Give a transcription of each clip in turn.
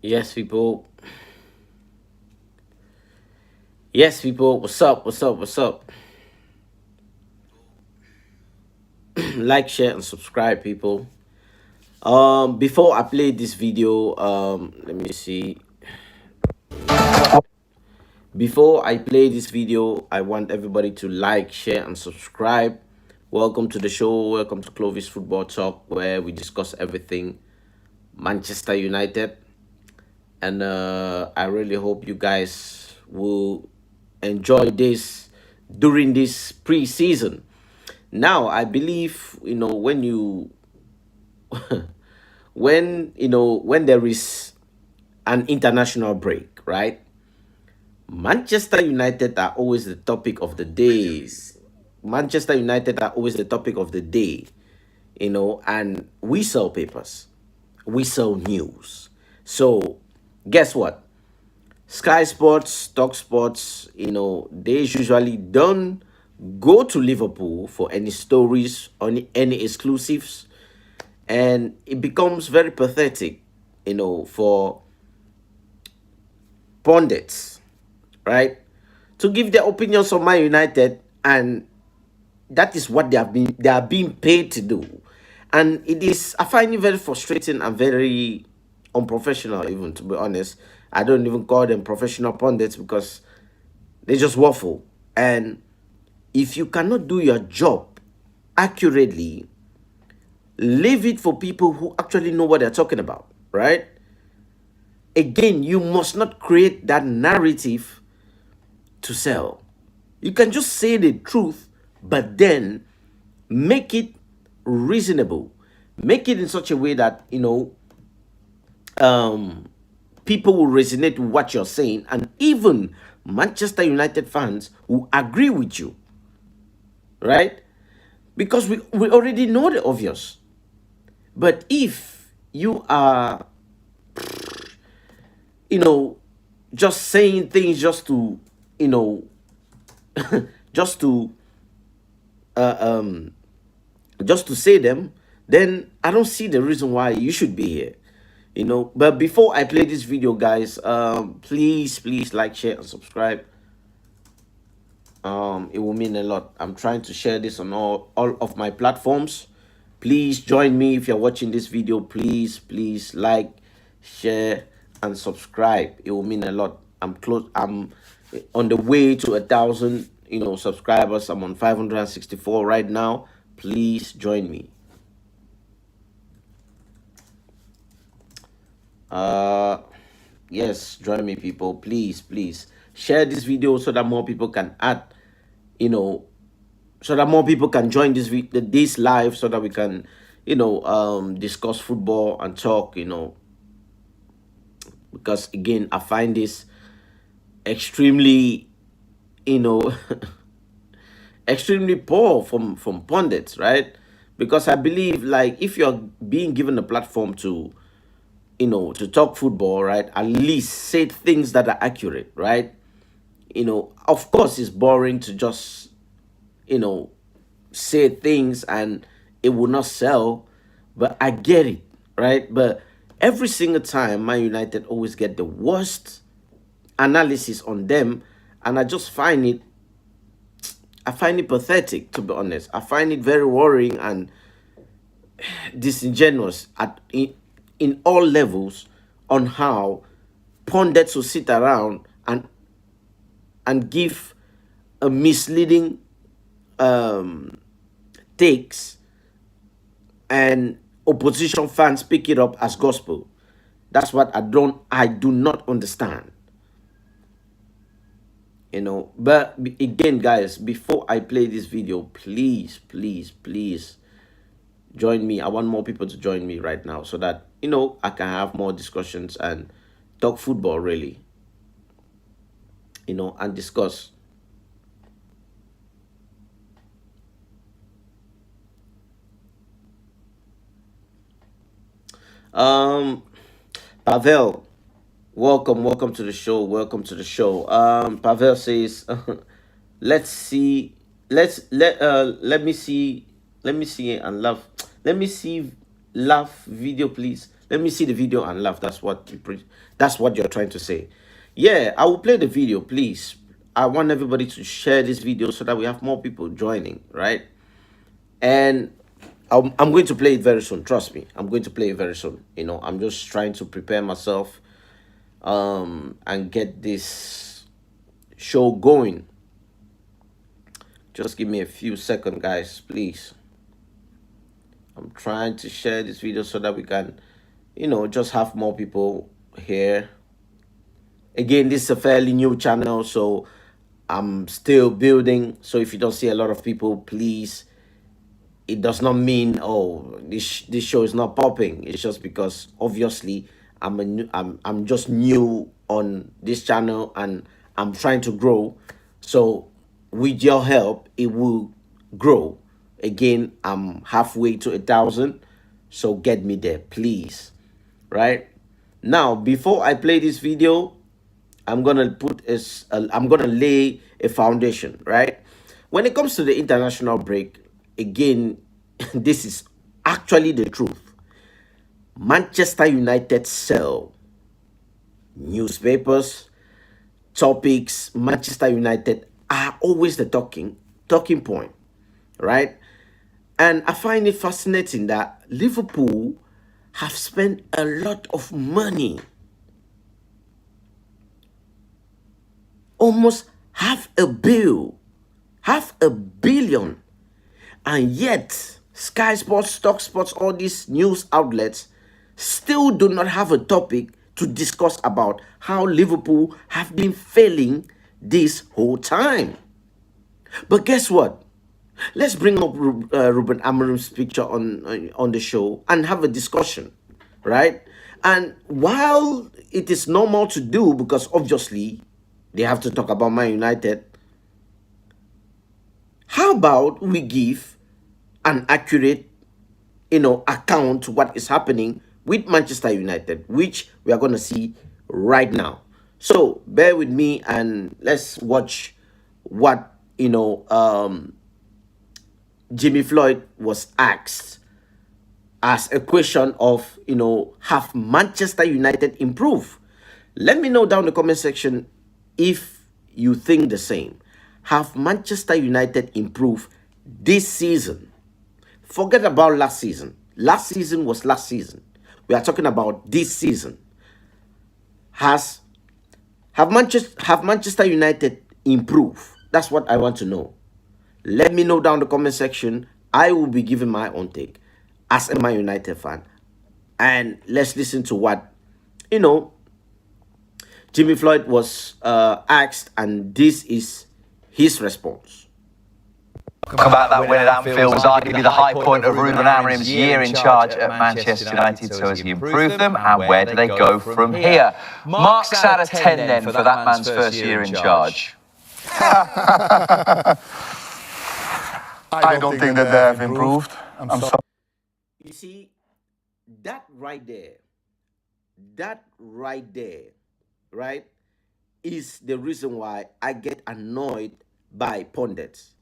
Yes, people. Yes, people. What's up? What's up? What's up? Like, share, and subscribe, people. Before I play this video, let me see. Before I play this video, I want everybody to like, share, and subscribe. Welcome to the show. Welcome to Clovis Football Talk, where we discuss everything Manchester United. And I really hope you guys will enjoy this during this pre-season. Now, I believe, when you when there is an international break, right? Manchester United are always the topic of the days. Manchester United are always the topic of the day, and we sell papers, we sell news. So, guess what? Sky Sports, Talk Sports, they usually don't go to Liverpool for any stories or any exclusives. And it becomes very pathetic, for pundits, right? To give their opinions on Man United, and that is what they are being paid to do. And I find it very frustrating and very unprofessional, even, to be honest. I don't even call them professional pundits because they just waffle. And if you cannot do your job accurately, leave it for people who actually know what they're talking about, right? Again, you must not create that narrative to sell. You can just say the truth, but then make it reasonable. Make it in such a way that, people will resonate with what you're saying, and even Manchester United fans will agree with you, right? Because we already know the obvious. But if you are, just saying things just to, just to, just to say them, then I don't see the reason why you should be here. But before I play this video, guys, please like, share, and subscribe. It will mean a lot. I'm trying to share this on all of my platforms. Please join me if you're watching this video. Please like, share, and subscribe. It will mean a lot. I'm on the way to 1,000 subscribers. I'm on 564 right now. Please join me. Yes, join me, people. Please share this video so that more people can add, so that more people can join this live, so that we can discuss football and talk, because again, I find this extremely extremely poor from pundits, right? Because I believe, like, if you're being given a platform to to talk football, right, at least say things that are accurate, right? Of course it's boring to just say things and it will not sell, but I get it, right? But every single time Man United always get the worst analysis on them, and I just find it pathetic, to be honest. I find it very worrying and disingenuous in all levels, on how pundits will sit around and give a misleading takes, and opposition fans pick it up as gospel. That's what I do not understand. But again, guys, before I play this video, please join me. I want more people to join me right now, so that I can have more discussions and talk football, really, and discuss. Pavel, welcome to the show. Pavel says, let me see and laugh. Let me see laugh video, please. Let me see the video and laugh. That's what you're trying to say. Yeah, I will play the video, please. I want everybody to share this video so that we have more people joining, right? And I'm going to play it very soon. Trust me, I'm going to play it very soon. You know, I'm just trying to prepare myself and get this show going. Just give me a few seconds, guys, please. I'm trying to share this video so that we can, you know, just have more people here. Again, this is a fairly new channel, so I'm still building. So if you don't see a lot of people, please, it does not mean, oh, this show is not popping. It's just because obviously I'm just new on this channel and I'm trying to grow. So with your help, it will grow. Again, I'm halfway to 1,000, so get me there, please. Right now, before I play this video, I'm gonna lay a foundation. Right, when it comes to the international break, again, this is actually the truth. Manchester United sell newspapers, topics. Manchester United are always the talking point, right? And I find it fascinating that Liverpool have spent a lot of money, almost half a billion, and yet Sky Sports, Talk Sports, all these news outlets still do not have a topic to discuss about how Liverpool have been failing this whole time. But guess what? Let's bring up Ruben Amorim's picture on the show and have a discussion, right? And while it is normal to do, because obviously they have to talk about Man United, how about we give an accurate, account to what is happening with Manchester United, which we are going to see right now. So bear with me and let's watch what, Jimmy Floyd was asked as a question of, have Manchester United improved? Let me know down in the comment section if you think the same. Have Manchester United improved this season? Forget about last season. Last season was last season. We are talking about this season. Have Manchester United improved? That's what I want to know. Let me know down in the comment section. I will be giving my own take as a Man United fan. And let's listen to what, Jimmy Floyd was asked, and this is his response. About that win at Anfield was arguably the high point of Ruben Amorim's year in charge at Manchester United. So has he improved them, and where do they go from here? Marks out of 10 then for that man's first year in charge. I don't think that they have improved. I'm sorry. You see, that right there, right, is the reason why I get annoyed by pundits.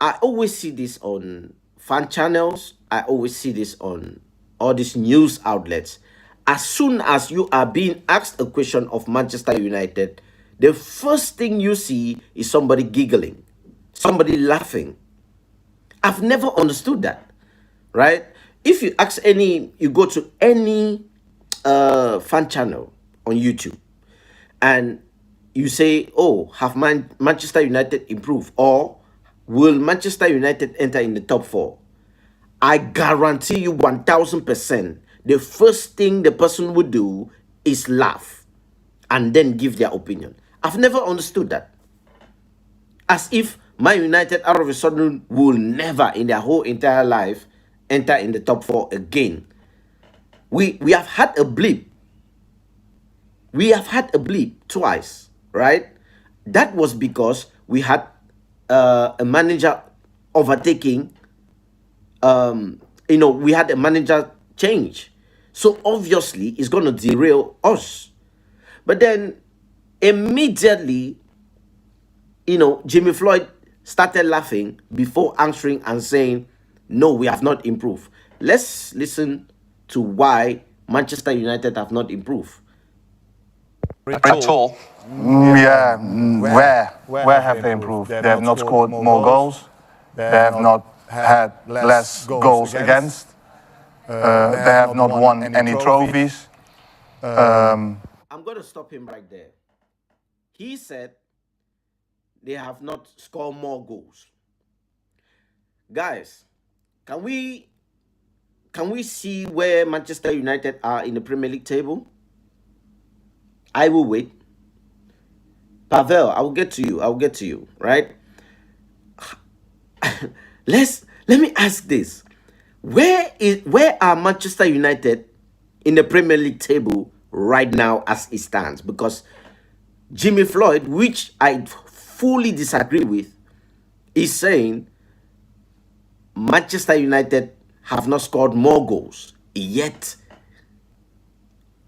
I always see this on fan channels. I always see this on all these news outlets. As soon as you are being asked a question of Manchester United, the first thing you see is somebody giggling, somebody laughing. I've never understood that, right? If you go to any fan channel on YouTube and you say, oh, have Manchester United improved, or will Manchester United enter in the top 4? I guarantee you 1,000%, the first thing the person would do is laugh and then give their opinion. I've never understood that. As if Man United out of a sudden will never in their whole entire life enter in the top 4 again. We have had a blip. We have had a blip twice, right? That was because we had a manager overtaking. We had a manager change. So obviously it's going to derail us. But then immediately, Jimmy Floyd started laughing before answering and saying, no, we have not improved. Let's listen to why Manchester United have not improved. Very tall. Yeah, where have they improved? They have not scored more goals. They have not had less goals against. They have not won any trophies. I'm going to stop him right there. He said they have not scored more goals. Guys, can we see where Manchester United are in the Premier League table? I will wait. Pavel, I will get to you, right? Let me ask this. Where are Manchester United in the Premier League table right now as it stands? Because Jimmy Floyd, which I fully disagree with, is saying Manchester United have not scored more goals, yet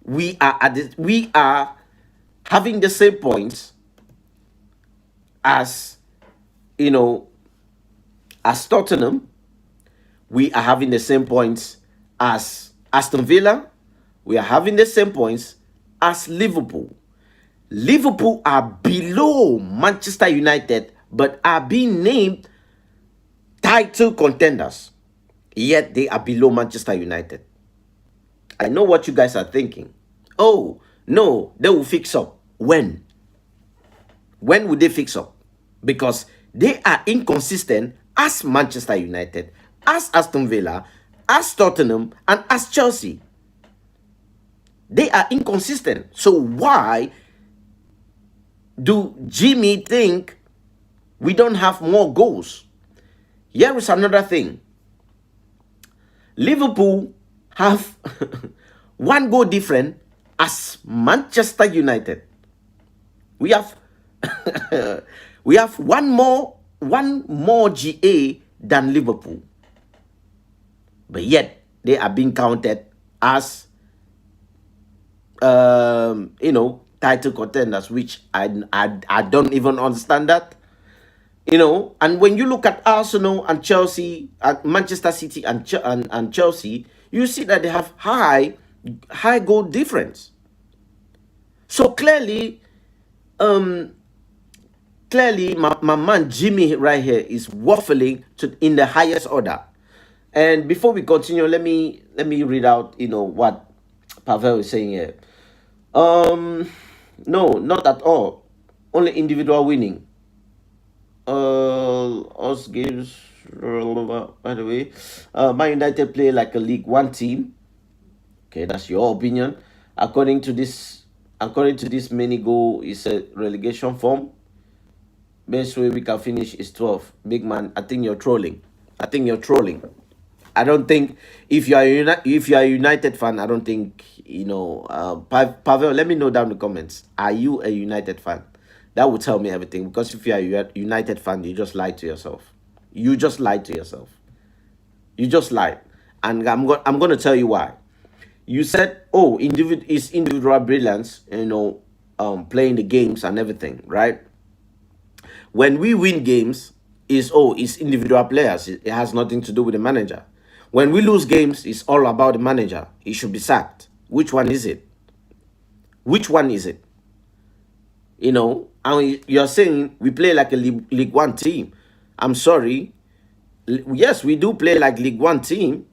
we are having the same points as, as Tottenham. We are having the same points as Aston Villa. We are having the same points as Liverpool. Liverpool are below Manchester United, but are being named title contenders. Yet they are below Manchester United. I know what you guys are thinking. Oh, no, they will fix up. When? When would they fix up? Because they are inconsistent as Manchester United, as Aston Villa, as Tottenham, and as Chelsea. They are inconsistent. So why do Jimmy think we don't have more goals? Here is another thing. Liverpool have one goal different as Manchester United. We have we have one more GA than Liverpool. But yet they are being counted as title contenders, which I don't even understand that. And when you look at Arsenal and Chelsea, at Manchester City and Chelsea, you see that they have high goal difference. So clearly, my man Jimmy right here is waffling in the highest order. And before we continue, let me read out what Pavel is saying here. No, not at all. Only individual winning. Us games, by the way, Man United play like a League One team. Okay, that's your opinion. According to this mini goal is a relegation form. Best way we can finish is 12. Big man, I think you're trolling. I don't think if you are a United fan, I don't think Pavel. Let me know down in the comments. Are you a United fan? That would tell me everything. Because if you are a United fan, you just lied to yourself. You just lied, and I'm going to tell you why. You said, "Oh, individual brilliance," playing the games and everything, right? When we win games, it's individual players. It has nothing to do with the manager. When we lose games, it's all about the manager. He should be sacked. Which one is it? And you're saying we play like a League One team. I'm sorry. Yes, we do play like League One team.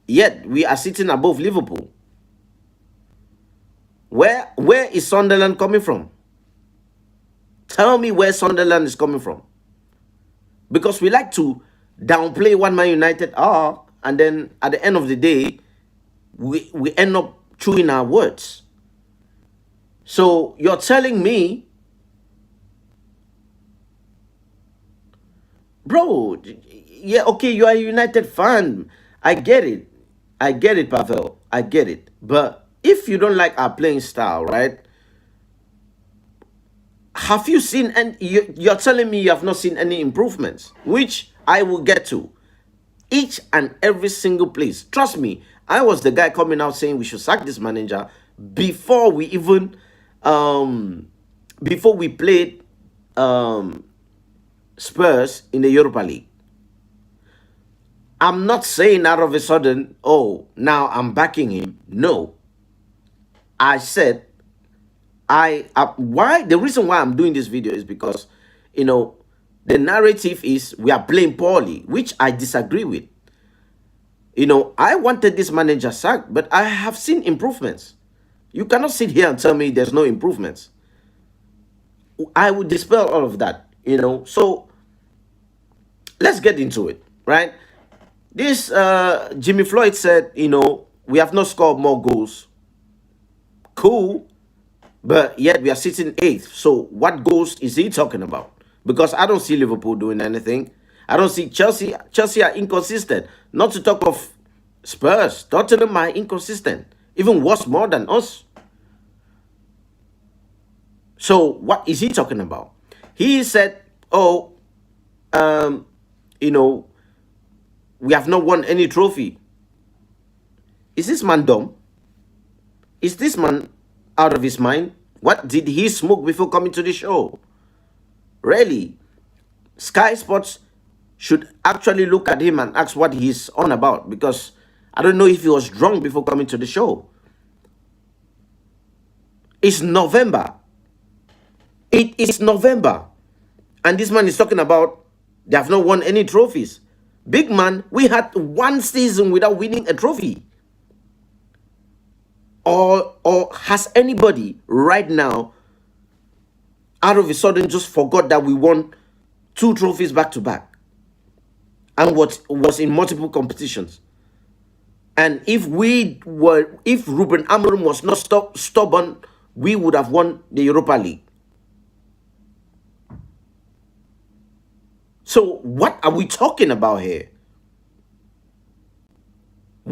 Yet we are sitting above Liverpool. Where is Sunderland coming from? Tell me where Sunderland is coming from. Because we like to downplay what Man United are, and then at the end of the day, we end up chewing our words. So you're telling me, bro, yeah, okay, you are a United fan. I get it, Pavel. I get it. But if you don't like our playing style, right? Have you seen, and you're telling me you have not seen any improvements, which I will get to. Each and every single place. Trust me, I was the guy coming out saying we should sack this manager before we even, before we played Spurs in the Europa League. I'm not saying out of a sudden, oh, now I'm backing him. No. I said, why the reason why I'm doing this video is because, you know, the narrative is we are playing poorly, which I disagree with. You know, I wanted this manager sacked, but I have seen improvements. You cannot sit here and tell me there's no improvements. I would dispel all of that, you know. So let's get into it, right? This Jimmy Floyd said, you know, we have not scored more goals. Cool, but yet we are sitting 8th. So what goals is he talking about? Because I don't see Liverpool doing anything. I don't see Chelsea. Chelsea are inconsistent. Not to talk of Spurs. Tottenham are inconsistent. Even worse more than us. So what is he talking about? He said, oh, you know, we have not won any trophy. Is this man dumb? Is this man out of his mind? What did he smoke before coming to the show? Really? Sky Sports should actually look at him and ask what he's on about, because I don't know if he was drunk before coming to the show. It's November. It is November. And this man is talking about they have not won any trophies. Big man, we had 1 season without winning a trophy. Or has anybody right now out of a sudden just forgot that we won 2 trophies back to back and what was in multiple competitions? And if Ruben Amorim was not stubborn, we would have won the Europa League. So what are we talking about here?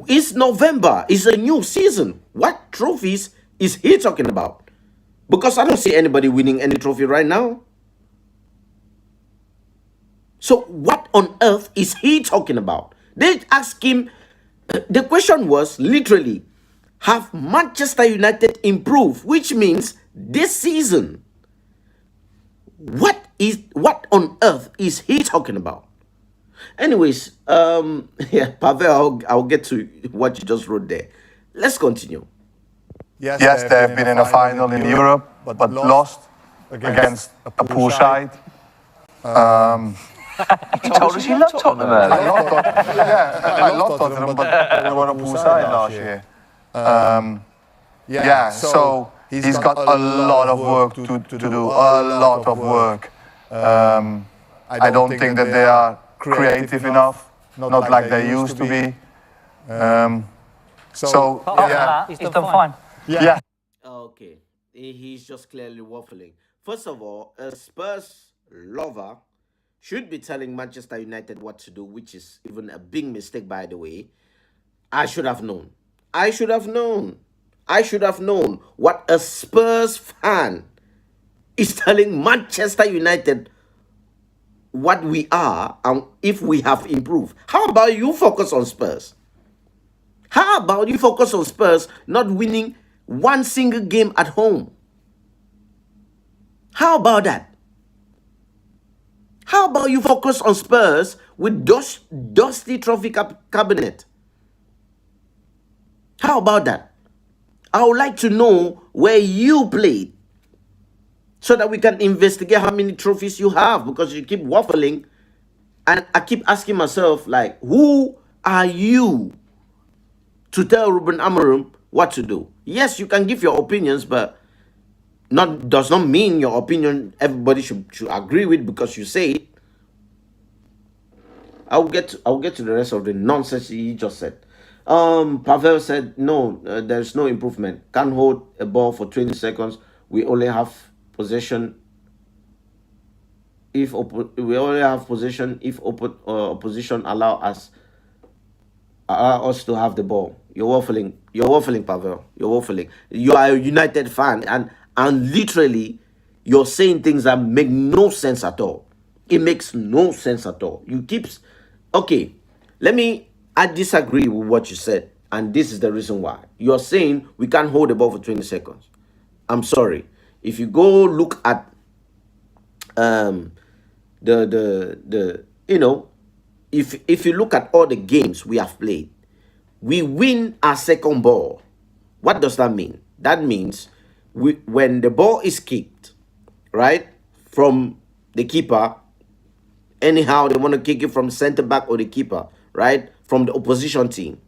It's November. It's a new season. What trophies is he talking about? Because I don't see anybody winning any trophy right now. So what on earth is he talking about? They asked him, the question was literally, have Manchester United improved? Which means this season. What on earth is he talking about? Anyways, yeah, Pavel, I'll get to what you just wrote there. Let's continue. Yes, they have been in a final in Europe, but lost against a poor side. You told us you loved Tottenham earlier. I love Tottenham, but they were a poor side last year. Yeah, so he's got a lot of work to do, a lot of work. I don't think that they are creative enough, not like they used to be. So yeah, He's done fine. yeah. Okay, he's just clearly waffling. First of all, a Spurs lover should be telling Manchester United what to do, which is even a big mistake, by the way. I should have known. I should have known. I should have known what a Spurs fan is telling Manchester United what we are and if we have improved. How about you focus on Spurs? How about you focus on Spurs not winning 1 single game at home? How about that? How about you focus on Spurs with dusty trophy cabinet? How about that? I would like to know where you played so that we can investigate how many trophies you have, because you keep waffling and I keep asking myself, like, who are you to tell Ruben Amorim what to do? Yes, you can give your opinions, but does not mean your opinion everybody should agree with because you say it. I'll get to the rest of the nonsense he just said. Pavel said no, there's no improvement. Can't hold a ball for 20 seconds. We only have possession if opposition allow us to have the ball. You're waffling, Pavel. You're waffling. You are a United fan, and literally you're saying things that make no sense at all. It makes no sense at all. You keep... Okay, I disagree with what you said, and this is the reason why. You're saying we can't hold the ball for 20 seconds. I'm sorry. If you go look at if you look at all the games we have played, we win our second ball. What does that mean? That means when the ball is kicked, right, from the keeper, anyhow they want to kick it from center back or the keeper, right, from the opposition team,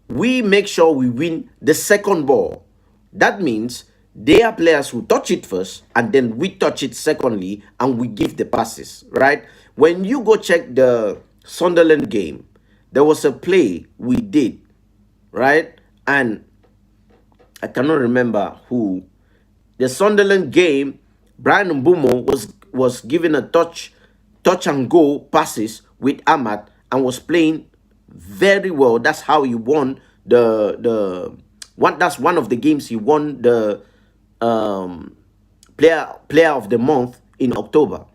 we make sure we win the second ball. That means they are players who touch it first and then we touch it secondly and we give the passes, right? When you go check the Sunderland game, there was a play we did, right? And I cannot remember who. The Sunderland game, Brian Mbeumo was given a touch and go passes with Ahmad and was playing very well. That's how he won that's one of the games he won the player of the month in October.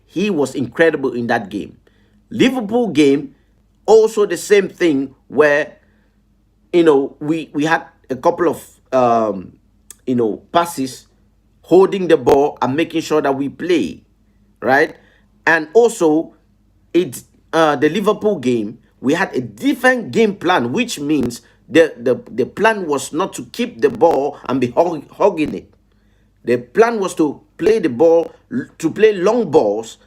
He was incredible in that game. Liverpool game, also the same thing where, we had a couple of, passes, holding the ball and making sure that we play, right? And also, the Liverpool game, we had a different game plan, which means the plan was not to keep the ball and be hogging it. The plan was to play the ball, to play long balls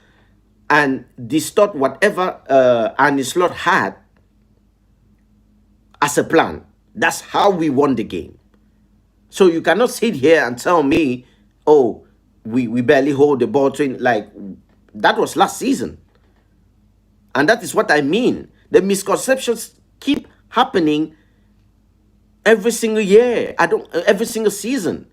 and distort whatever Arne Slot had as a plan. That's how we won the game. So you cannot sit here and tell me, oh, we barely hold the ball like that was last season. And that is what I mean. The misconceptions keep happening every single year. Every single season.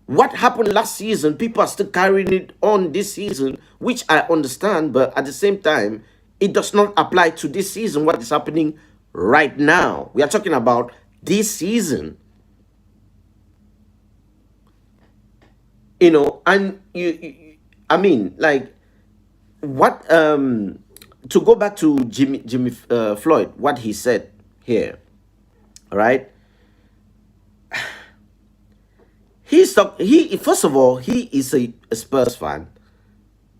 What happened last season, people are still carrying it on this season, which I understand, but at the same time, it does not apply to this season, what is happening right now. We are talking about this season. And I mean, like, what, to go back to Jimmy Floyd, what he said here, right? First of all, he is a Spurs fan,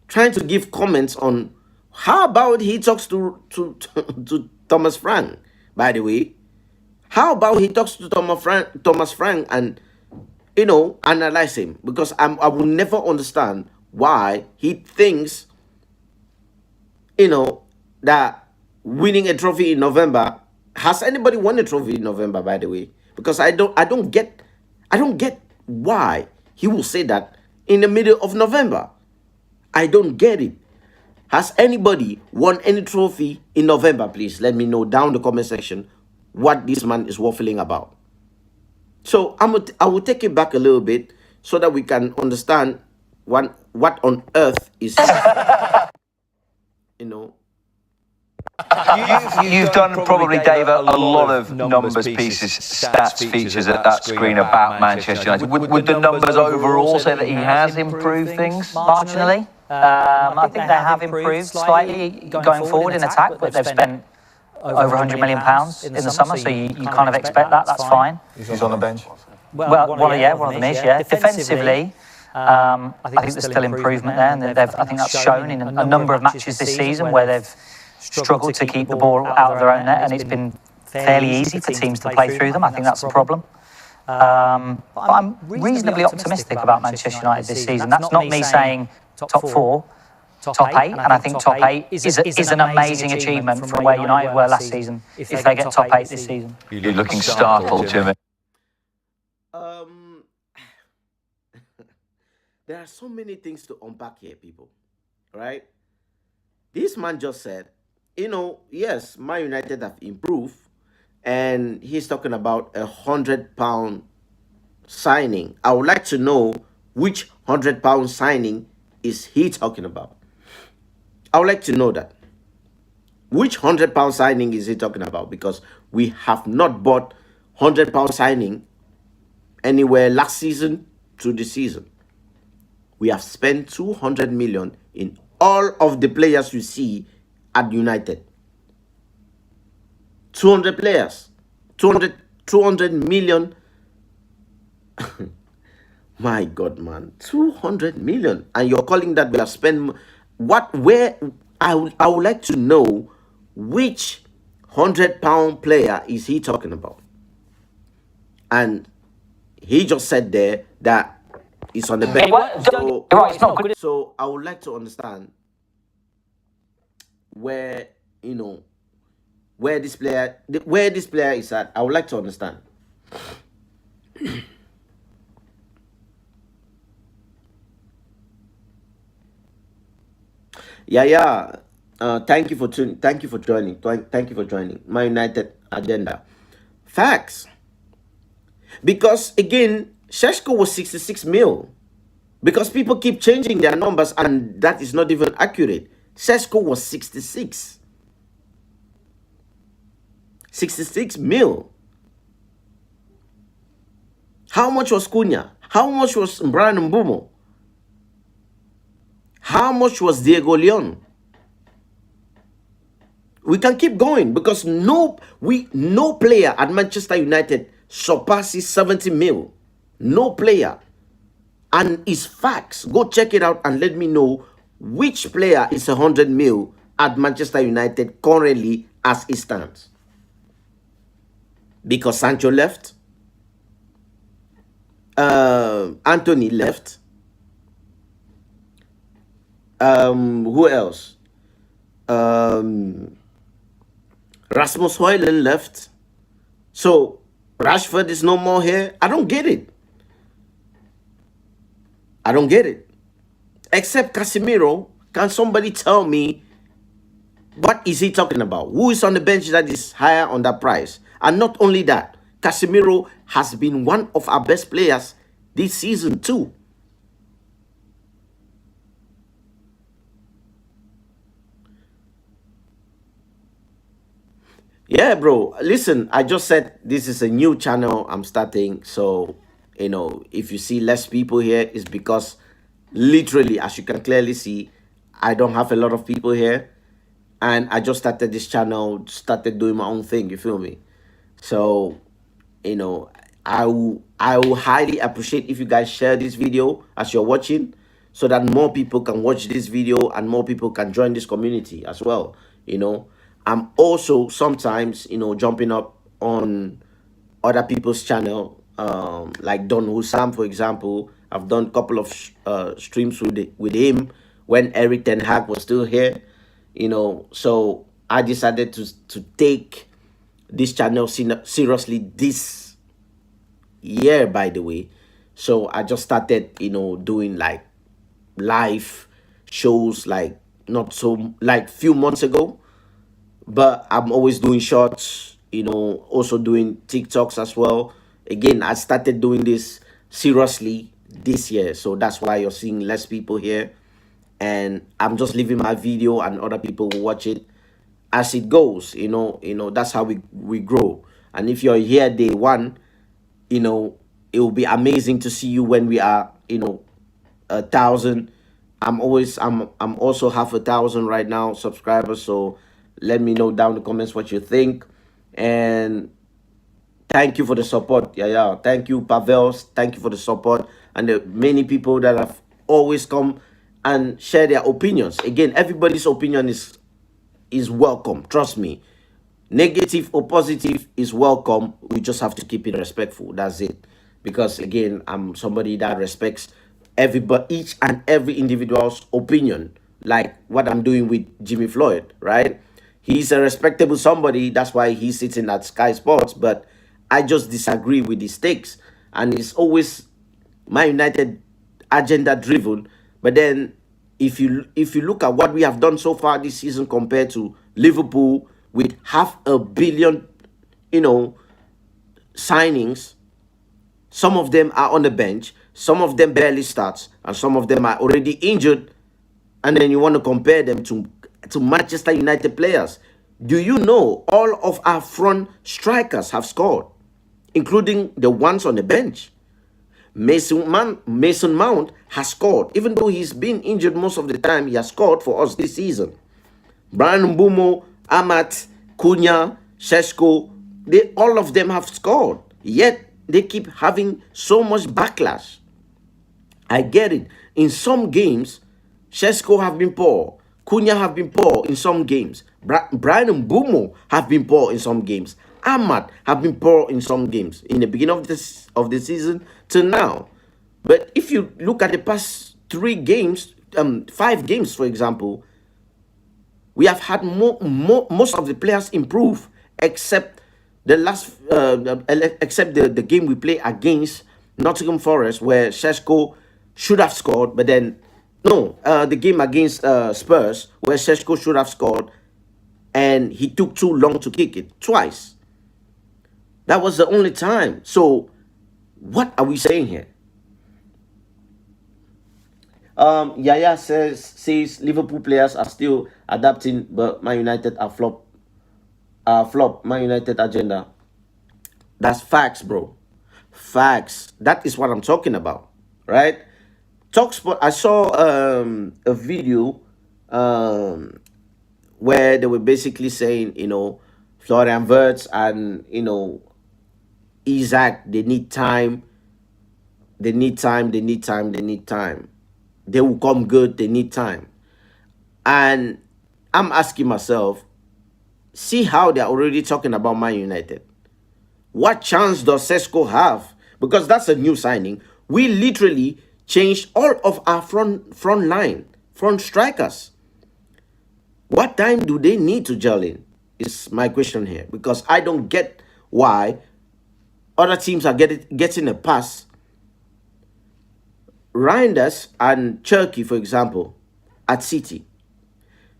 trying to give comments on how about he talks to Thomas Frank, by the way. How about he talks to Thomas Frank and, analyze him? Because I will never understand why he thinks, that winning a trophy in November, has anybody won a trophy in November, by the way? Because I don't get why he will say that in the middle of November. I don't get it. Has anybody won any trophy in November? Please let me know down the comment section what this man is waffling about. So I will take it back a little bit so that we can understand what on earth is, You've done probably, Dave, a lot of numbers pieces, stats features at that screen about Manchester United. Would the numbers overall say that he has improved things marginally? I think they have improved slightly going forward in attack, but they've spent over £100 million in the summer, so you kind of expect that. That's fine. He's on the bench. Well, one of them is. Defensively, I think there's still improvement there, and I think that's shown in a number of matches this season where they've struggled to keep the ball out of their own net, and it's been fairly easy for teams to play through them. I think that's a problem. But I'm reasonably optimistic about Manchester United this season. That's not me saying top four, top eight, and I think top eight is an amazing achievement from where United were last season if they get top eight this season. You're looking startled, Jimmy. There are so many things to unpack here, people, right? This man just said, yes, Man United have improved, and he's talking about £100 signing. I would like to know which £100 signing is he talking about. I would like to know that. Which £100 signing is he talking about? Because we have not bought £100 signing anywhere last season to this season. We have spent 200 million in all of the players you see at United. 200 players. 200 million. My God, man. 200 million. And you're calling that we have spent... I would like to know which £100 player is he talking about? And he just said there that it's on the bench. So, Right, it's not good. so I would like to understand where, you know, where this player is at. I would like to understand. Yeah. Thank you for joining. Thank you for joining my United agenda. Facts. Because again, Šeško was 66 mil. Because people keep changing their numbers and that is not even accurate. Šeško was 66. 66 mil. How much was Cunha? How much was mbeumo? How much was Diego Leon? We can keep going because no player at Manchester United surpasses 70 mil. No player. And it's facts. Go check it out and let me know which player is 100 mil at Manchester United currently as it stands. Because Sancho left. Anthony left. Who else? Rasmus Højlund left. So Rashford is no more here. I don't get it. Except Casemiro, can somebody tell me what is he talking about? Who is on the bench that is higher on that price? And not only that, Casemiro has been one of our best players this season too. Yeah, bro. Listen, I just said this is a new channel I'm starting. So, you know, if you see less people here, it's because literally, as you can clearly see, I don't have a lot of people here. And I just started this channel, started doing my own thing, you feel me? So, you know, I will highly appreciate if you guys share this video as you're watching so that more people can watch this video and more people can join this community as well, you know. I'm also sometimes, you know, jumping up on other people's channel, like Don Hussam, for example. I've done a couple of streams with him when Eric Ten Hag was still here, you know. So I decided to take this channel seriously this year, by the way. So I just started, you know, doing like live shows, like not so like few months ago. But I'm always doing shorts, you know, also doing TikToks as well. Again, I started doing this seriously this year. So that's why you're seeing less people here. And I'm just leaving my video and other people will watch it as it goes, you know. That's how we grow. And if you're here day one, you know, it will be amazing to see you when we are, you know, 1,000. I'm also 500 right now subscribers. So let me know down in the comments what you think. And thank you for the support. Yeah. Thank you, Pavel. Thank you for the support. And the many people that have always come and share their opinions. Again, everybody's opinion is welcome. Trust me. Negative or positive is welcome. We just have to keep it respectful. That's it. Because again, I'm somebody that respects everybody, each and every individual's opinion. Like what I'm doing with Jimmy Floyd, right? He's a respectable somebody. That's why he's sitting at Sky Sports. But I just disagree with his takes. And it's always my United agenda driven. But then if you look at what we have done so far this season compared to Liverpool with 500 million, you know, signings, some of them are on the bench, some of them barely starts, and some of them are already injured. And then you want to compare them to Manchester United players. Do you know all of our front strikers have scored, including the ones on the bench? Mason Mount has scored. Even though he's been injured most of the time, he has scored for us this season. Brian Mbeumo, Amat, Cunha, Šeško, all of them have scored. Yet they keep having so much backlash. I get it. In some games, Šeško have been poor. Cunha have been poor in some games. Brian Mbeumo have been poor in some games. Ahmad have been poor in some games in the beginning of the season till now. But if you look at the past 5 games, for example, we have had most of the players improve, except the game we play against Nottingham Forest, where Šeško should have scored, but then no, the game against Spurs, where Šeško should have scored, and he took too long to kick it twice. That was the only time. So, what are we saying here? Yaya says Liverpool players are still adapting, but Man United are flop. Man United agenda. That's facts, bro. Facts. That is what I'm talking about, right? Talksport. I saw a video where they were basically saying, Florian Wirtz and Isaac, they need time. They need time. They need time. They need time. They will come good. They need time. And I'm asking myself, see how they're already talking about Man United. What chance does Šeško have? Because that's a new signing. We literally changed all of our front strikers. What time do they need to gel in? Is my question here. Because I don't get why other teams are getting a pass. Reinders and Cherky, for example, at City.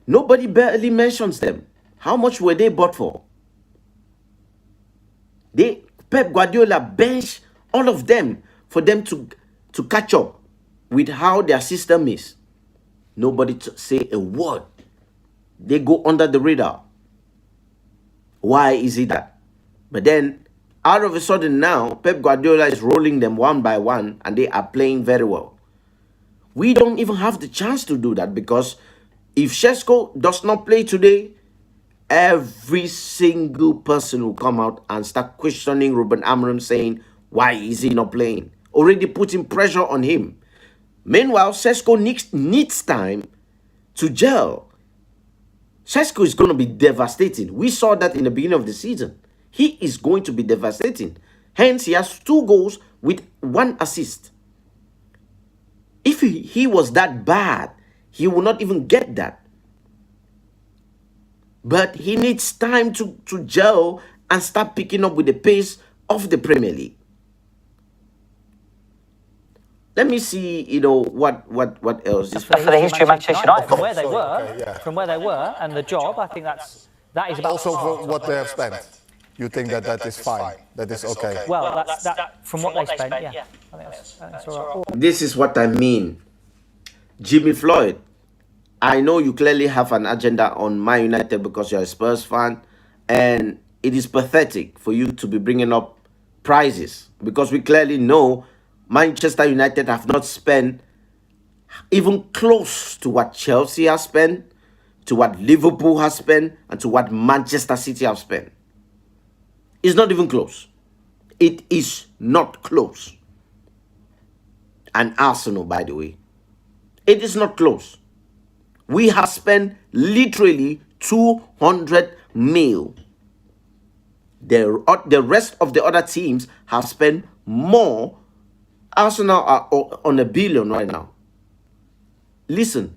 Nobody barely mentions them. How much were they bought for? Pep Guardiola benched all of them for them to catch up with how their system is. Nobody to say a word. They go under the radar. Why is it that? But then, out of a sudden now, Pep Guardiola is rolling them one by one, and they are playing very well. We don't even have the chance to do that, because if Šeško does not play today, every single person will come out and start questioning Ruben Amorim, saying, why is he not playing? Already putting pressure on him. Meanwhile, Šeško needs time to gel. Šeško is going to be devastating. We saw that in the beginning of the season. He is going to be devastating. Hence, he has 2 goals with 1 assist. If he was that bad, he will not even get that. But he needs time to gel and start picking up with the pace of the Premier League. Let me see, what else. For the history of Manchester United. From where they were, and the job, I think that is about. Also for what they have spent. You think that is fine? That is okay? Well, that from what they spent, yeah. I think that's all right. This is what I mean. Jimmy Floyd, I know you clearly have an agenda on Man United because you're a Spurs fan, and it is pathetic for you to be bringing up prices, because we clearly know Manchester United have not spent even close to what Chelsea has spent, to what Liverpool has spent, and to what Manchester City have spent. It's not even close. It is not close. And Arsenal, by the way. It is not close. We have spent literally 200 mil. The rest of the other teams have spent more. Arsenal are on $1 billion right now. Listen,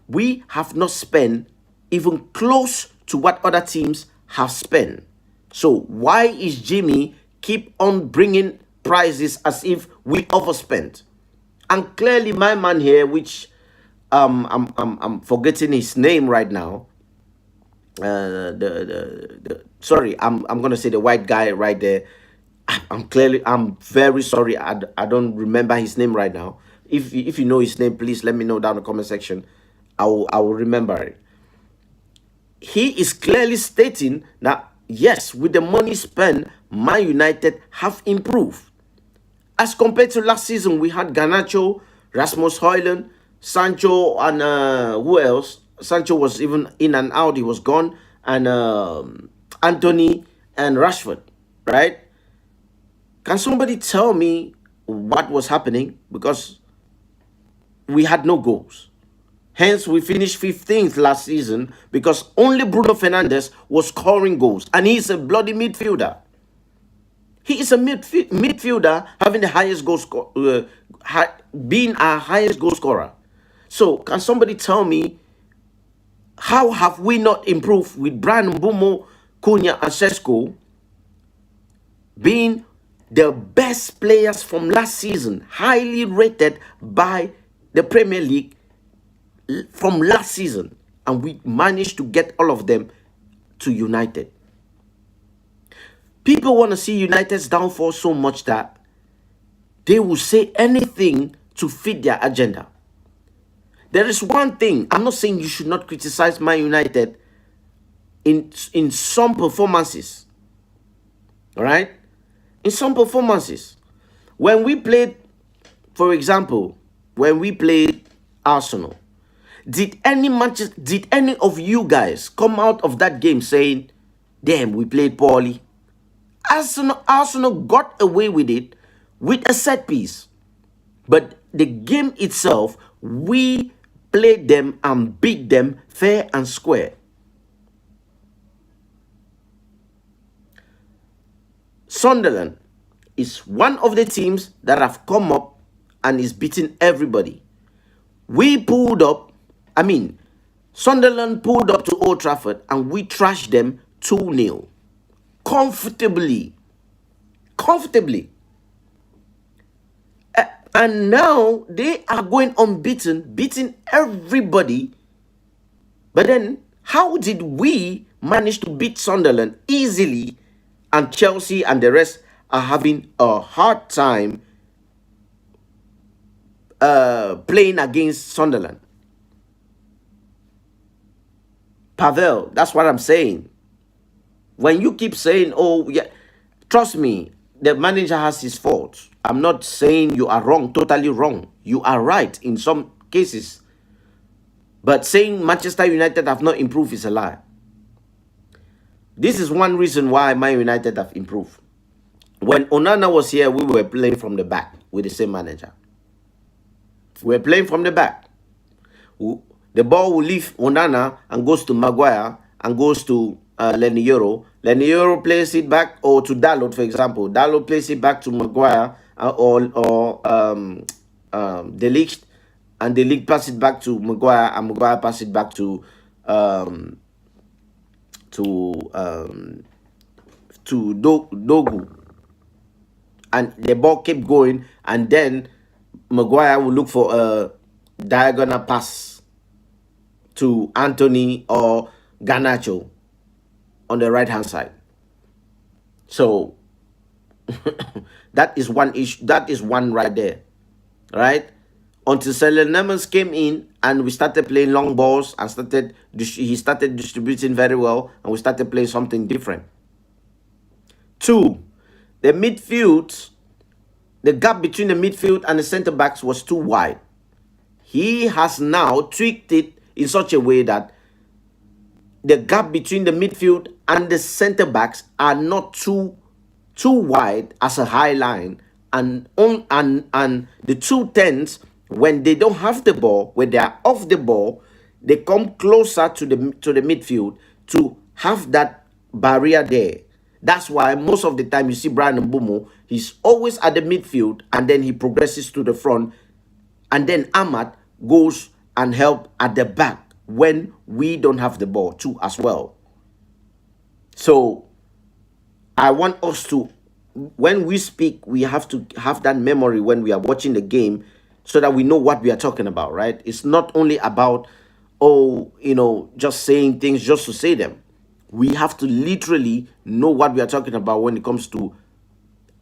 we have not spent even close to what other teams have spent. So why is Jimmy keep on bringing prices as if we overspent? And clearly my man here, which I'm forgetting his name right now. Sorry, I'm gonna say the white guy right there. I'm very sorry. I don't remember his name right now. If you know his name, please let me know down in the comment section. I will remember it. He is clearly stating that yes, with the money spent, Man United have improved. As compared to last season, we had Garnacho, Rasmus Højlund, Sancho, and who else? Sancho was even in and out. He was gone. And Anthony and Rashford, right? Can somebody tell me what was happening? Because we had no goals. Hence, we finished 15th last season because only Bruno Fernandes was scoring goals. And he's a bloody midfielder. He is a midfielder having the highest goal score, being our highest goal scorer. So, can somebody tell me, how have we not improved with Brian Mbeumo, Cunha, and Sesko being the best players from last season, highly rated by the Premier League from last season, and we managed to get all of them to United? People want to see United's downfall so much that they will say anything to fit their agenda. There is one thing, I'm not saying you should not criticize Man United in some performances. All right? In some performances. When we played, for example, when we played Arsenal, did any of you guys come out of that game saying, damn, we played poorly? Arsenal got away with it with a set piece. But the game itself, we played them and beat them fair and square. Sunderland is one of the teams that have come up and is beating everybody. We pulled up, Sunderland pulled up to Old Trafford and we trashed them 2-0. Comfortably. And now they are going unbeaten, beating everybody. But then, how did we manage to beat Sunderland easily, and Chelsea and the rest are having a hard time playing against Sunderland? Pavel, that's what I'm saying. When you keep saying, oh, yeah, trust me, the manager has his faults. I'm not saying you are wrong, totally wrong. You are right in some cases. But saying Manchester United have not improved is a lie. This is one reason why Man United have improved. When Onana was here, we were playing from the back with the same manager. We were playing from the back. The ball will leave Onana and goes to Maguire and goes to Lenny Euro. Lenny Euro plays it back, or to Dalot, for example. Dalot plays it back to Maguire or De Ligt, and De Ligt pass it back to Maguire, and Maguire pass it back to Dogu. And the ball kept going, and then Maguire will look for a diagonal pass to Anthony or Garnacho on the right hand side. So that is one issue. That is one right there, right? Until Nemans came in and we started playing long balls and he started distributing very well, and we started playing something different. 2, the midfield, the gap between the midfield and the center backs was too wide. He has now tweaked it in such a way that the gap between the midfield and the center backs are not too wide as a high line, and the 2 10s, when they don't have the ball, when they are off the ball, they come closer to the midfield to have that barrier there. That's why most of the time you see Brian Mbeumo, he's always at the midfield, and then he progresses to the front, and then Ahmad goes and help at the back when we don't have the ball too as well. So I want us to, when we speak, we have to have that memory when we are watching the game, so that we know what we are talking about, right? It's not only about, just saying things just to say them. We have to literally know what we are talking about when it comes to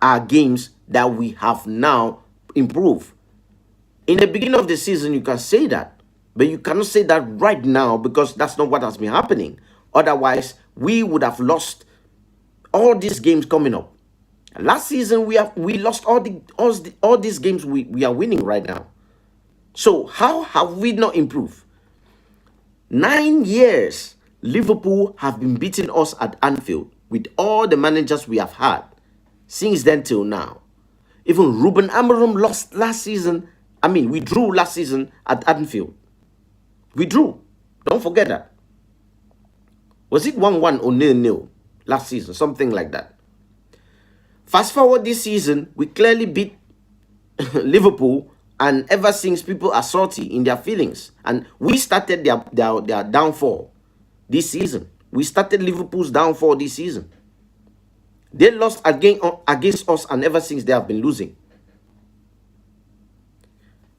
our games that we have now improved. In the beginning of the season, you can say that, but you cannot say that right now, because that's not what has been happening. Otherwise, we would have lost all these games coming up. Last season, we lost all these games we are winning right now. So how have we not improved? 9 years, Liverpool have been beating us at Anfield with all the managers we have had since then till now. Even Ruben Amorim lost last season. We drew last season at Anfield We drew. Don't forget that. Was it 1-1 or 0-0 last season? Something like that. Fast forward this season, we clearly beat Liverpool, and ever since people are salty in their feelings. And we started their downfall this season. We started Liverpool's downfall this season. They lost against us, and ever since they have been losing.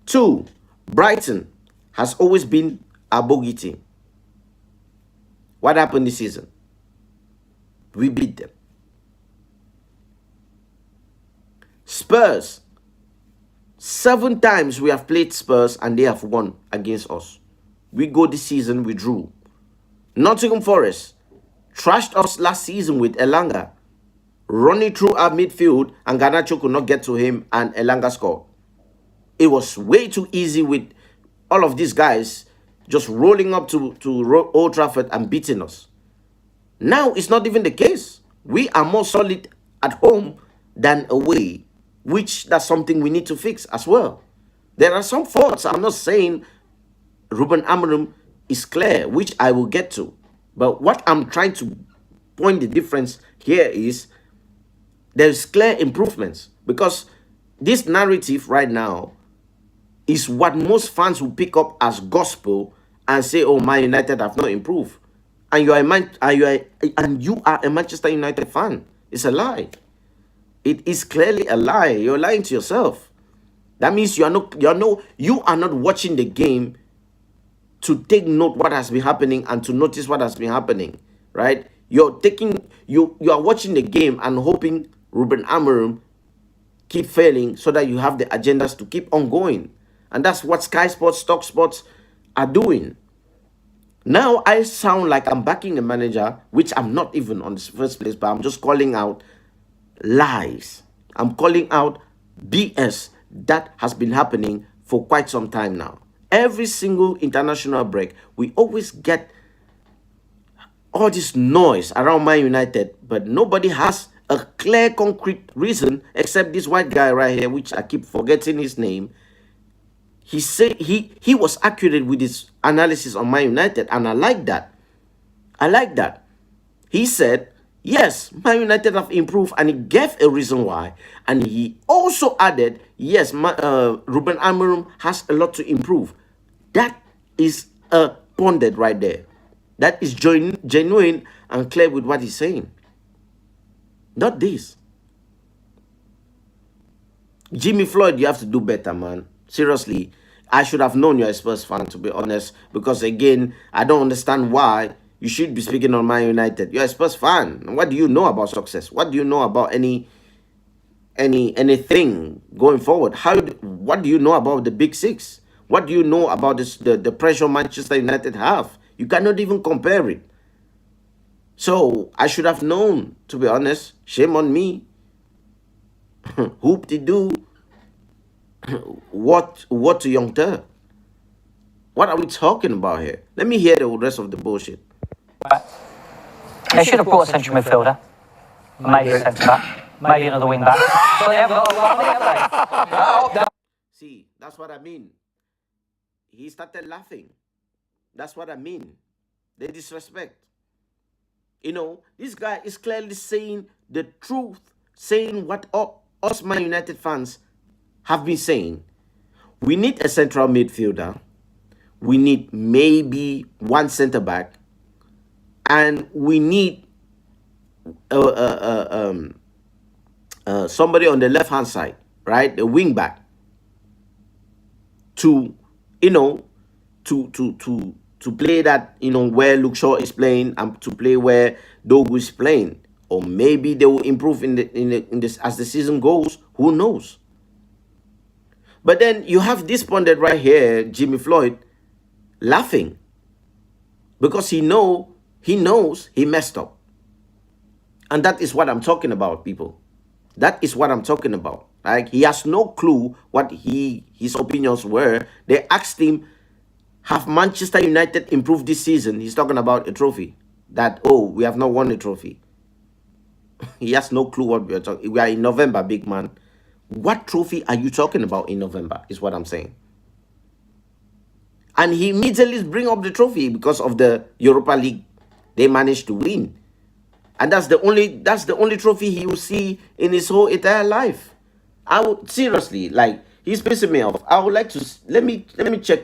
2, Brighton has always been a bogey team. What happened this season? We beat them. Spurs. 7 times we have played Spurs and they have won against us. We go this season, we drew. Nottingham Forest trashed us last season with Elanga, running through our midfield, and Garnacho could not get to him, and Elanga scored. It was way too easy with all of these guys just rolling up to Old Trafford and beating us. Now it's not even the case. We are more solid at home than away, which that's something we need to fix as well. There are some faults. I'm not saying Ruben Amorim is clear, which I will get to. But what I'm trying to point the difference here is there's clear improvements, because this narrative right now is what most fans will pick up as gospel and say, oh, Man United have not improved. And you are a Manchester United fan. It's a lie. It is clearly a lie. You're lying to yourself. That means you are not watching the game to take note what has been happening and to notice what has been happening, right? You are watching the game and hoping Ruben Amorim keep failing so that you have the agendas to keep on going. And that's what Sky Sports, Stock Sports are doing. Now I sound like I'm backing the manager, which I'm not even on the first place, but I'm just calling out lies. I'm calling out BS that has been happening for quite some time now. Every single international break, we always get all this noise around Man United, but nobody has a clear, concrete reason except this white guy right here, which I keep forgetting his name. He said he was accurate with his analysis on Man United, and I like that. I like that. He said, yes, Man United have improved, and he gave a reason why. And he also added, yes, Ruben Amorim has a lot to improve. That is ponded right there. That is genuine and clear with what he's saying. Not this. Jimmy Floyd, you have to do better, man. Seriously, I should have known you're a Spurs fan, to be honest, because again, I don't understand why you should be speaking on Man United. You're a Spurs fan. What do you know about success? What do you know about anything going forward? What do you know about the Big Six? What do you know about the pressure Manchester United have? You cannot even compare it. So I should have known, to be honest. Shame on me. Hoop-de-doo. What to Young Turk? What are we talking about here? Let me hear the rest of the bullshit. They should have brought a central midfielder, maybe a centre back, maybe another wing back. But they haven't got a lot, have they? See, that's what I mean. He started laughing. That's what I mean. The disrespect. You know, this guy is clearly saying the truth, saying what us Man United fans have been saying. We need a central midfielder. We need maybe one centre back. And we need somebody on the left-hand side, right? The wing back. To play that, where Luke Shaw is playing and to play where Dogu is playing. Or maybe they will improve in this as the season goes. Who knows? But then you have this pundit right here, Jimmy Floyd, laughing because he knows he messed up. And that is what I'm talking about, people. That is what I'm talking about. Like, he has no clue what his opinions were. They asked him, have Manchester United improved this season? He's talking about a trophy. That, we have not won a trophy. He has no clue what we are talking. We are in November, big man. What trophy are you talking about in November is what I'm saying. And he immediately bring up the trophy because of the Europa League they managed to win. And that's the only trophy he will see in his whole entire life. I would seriously, like, he's pissing me off. I would like to let me check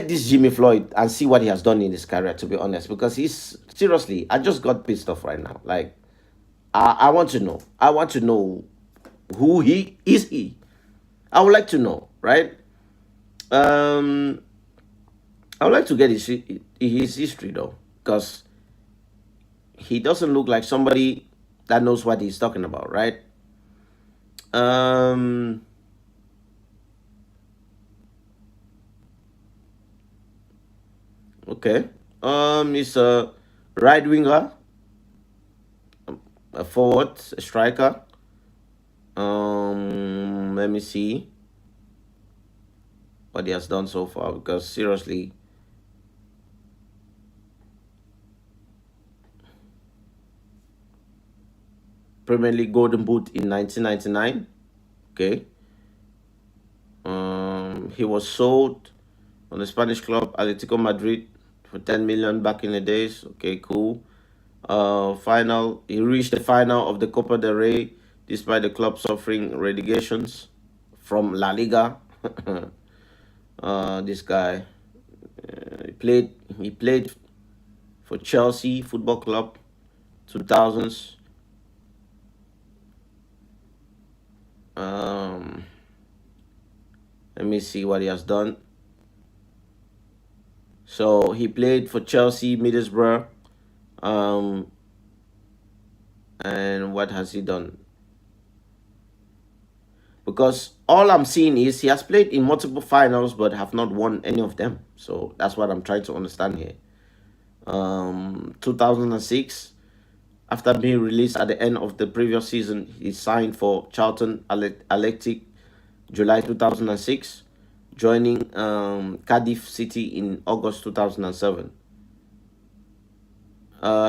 this Jimmy Floyd and see what he has done in his career, to be honest, because he's seriously, I just got pissed off right now. Like, I want to know. I want to know who he is. I would like to know, right? I would like to get his history though, because he doesn't look like somebody that knows what he's talking about, right? Okay. He's a right winger, a forward, a striker. Let me see what he has done so far, because seriously, Premier League Golden Boot in 1999. Okay. He was sold on the Spanish club Atletico Madrid for 10 million back in the days. Okay, cool. He reached the final of the Copa del Rey despite the club suffering relegations from La Liga. This guy, he played for Chelsea Football Club, 2000s. Let me see what he has done. So he played for Chelsea, Middlesbrough. And what has he done? Because all I'm seeing is he has played in multiple finals but have not won any of them. So that's what I'm trying to understand here. 2006, after being released at the end of the previous season, he signed for Charlton Athletic, July 2006, joining Cardiff City in August 2007.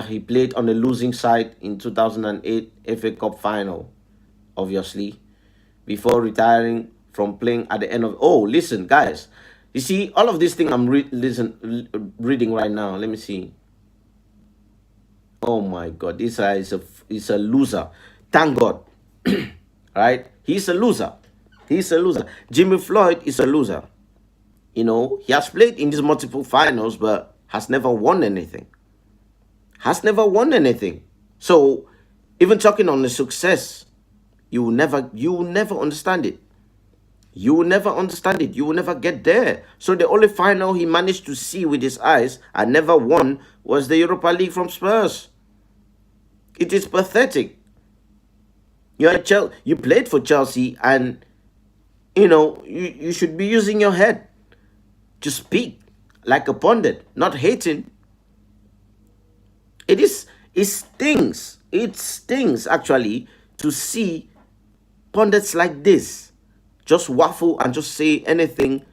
He played on the losing side in 2008 FA Cup final, obviously, before retiring from playing at the end of... Oh, listen, guys. You see, all of this thing I'm reading right now. Let me see. Oh, my God. This guy is a loser. Thank God. Right? He's a loser. He's a loser. Jimmy Floyd is a loser. You know, he has played in these multiple finals, but has never won anything. Has never won anything. So, even talking on the success, you will never understand it. You will never understand it. You will never get there. So the only final he managed to see with his eyes and never won was the Europa League from Spurs. It is pathetic. You played for Chelsea, and you know you should be using your head to speak like a pundit, not hating. It stings. It stings actually to see pundits like this just waffle and just say anything.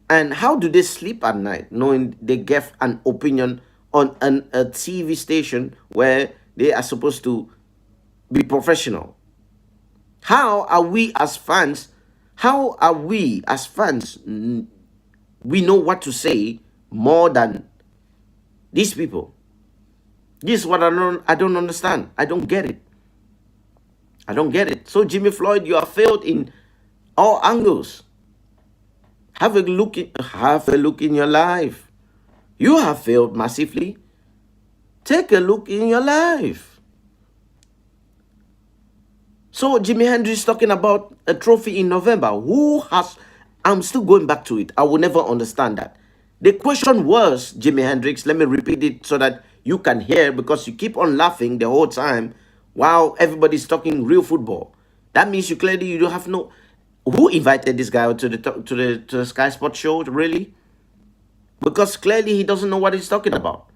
And how do they sleep at night knowing they gave an opinion on a TV station where they are supposed to be professional? How are we as fans? We know what to say more than these people. This is what I don't understand. I don't get it. I don't get it. So Jimmy Floyd, you have failed in all angles. Have a look in your life. You have failed massively. Take a look in your life. So Jimi Hendrix talking about a trophy in November. I'm still going back to it. I will never understand that. The question was, Jimi Hendrix, let me repeat it so that you can hear, because you keep on laughing the whole time while everybody's talking real football. That means you don't have no... Who invited this guy to the Sky Sports show, really? Because clearly he doesn't know what he's talking about.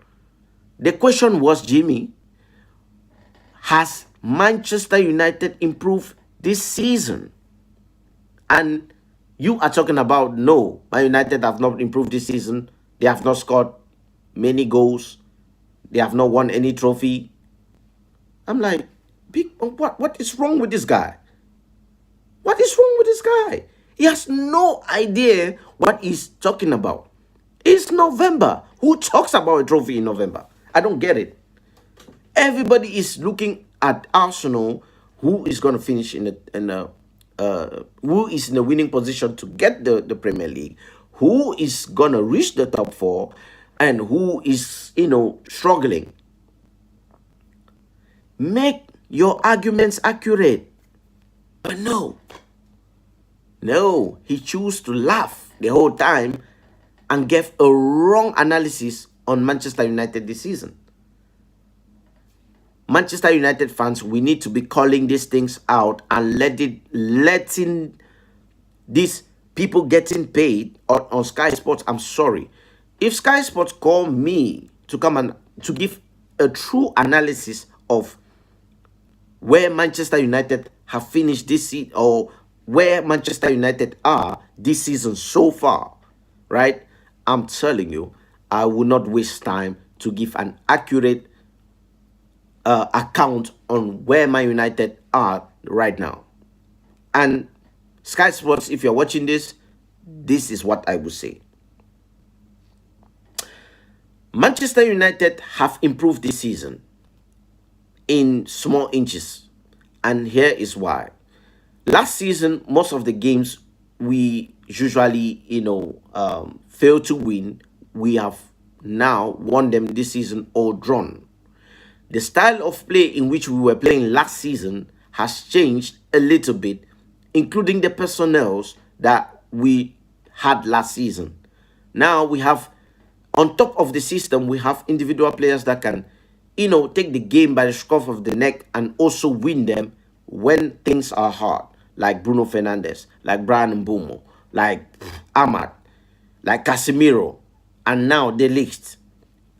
The question was, Jimmy, has Manchester United improved this season? And you are talking about, no, Man United have not improved this season. They have not scored many goals. They have not won any trophy. I'm like, what is wrong with this guy? What is wrong with this guy? He has no idea what he's talking about. It's November. Who talks about a trophy in November? I don't get it. Everybody is looking at Arsenal, who is going to finish who is in a winning position to get the Premier League, who is going to reach the top four, and who is, struggling. Make your arguments accurate. But no, he chose to laugh the whole time and gave a wrong analysis on Manchester United this season. Manchester United fans, we need to be calling these things out and letting these people getting paid on Sky Sports. I'm sorry. If Sky Sports call me to come and to give a true analysis of where Manchester United have finished this season, or where Manchester United are this season so far, right? I'm telling you, I will not waste time to give an accurate account on where Man United are right now. And Sky Sports, if you're watching this is what I would say. Manchester United have improved this season in small inches, and here is why. Last season, most of the games we usually fail to win, we have now won them this season or drawn. The style of play in which we were playing last season has changed a little bit, including the personnel that we had last season. Now we have, on top of the system, we have individual players that can, take the game by the scruff of the neck and also win them when things are hard, like Bruno Fernandes, like Brian Mbeumo, like Ahmad, like Casemiro, and now the list.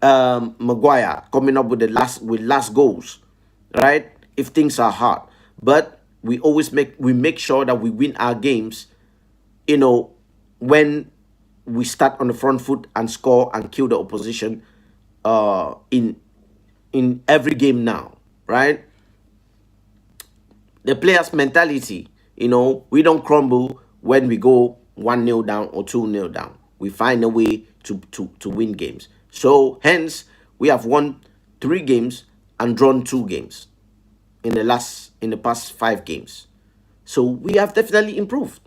Maguire coming up with last goals, right? If things are hard, but we always make sure that we win our games, when we start on the front foot and score and kill the opposition, in every game now, right? The players' mentality, we don't crumble when we go 1-0 down or 2-0 down. We find a way to win games. So hence we have won 3 games and drawn 2 games in the past 5 games. So we have definitely improved.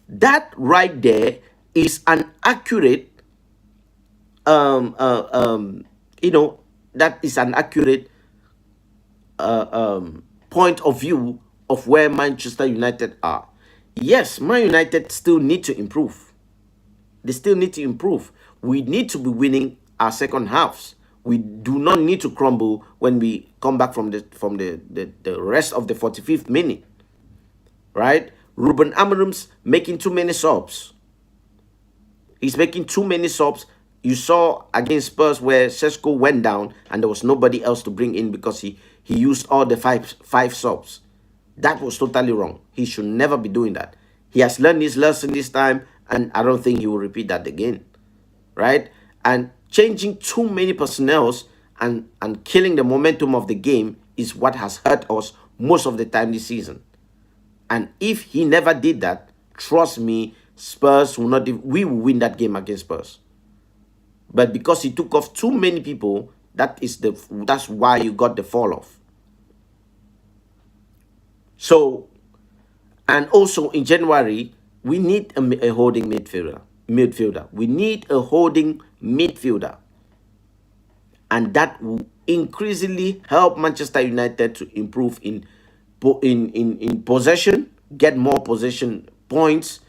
That right there is an accurate that is an accurate point of view of where Manchester United are. Yes, Man United still need to improve. They still need to improve. We need to be winning our second halves. We do not need to crumble when we come back from the rest of the 45th minute, right? Ruben Amorim's making too many subs. He's making too many subs. You saw against Spurs where Sesko went down and there was nobody else to bring in because he used all the five subs. That was totally wrong. He should never be doing that. He has learned his lesson this time, and I don't think he will repeat that again, right? And changing too many personnels and killing the momentum of the game is what has hurt us most of the time this season. And if he never did that, trust me, Spurs will not. We will win that game against Spurs. But because he took off too many people, that's why you got the fall off. So, and also in January, we need a holding midfielder. We need a holding midfielder. And that will increasingly help Manchester United to improve in possession, get more possession points,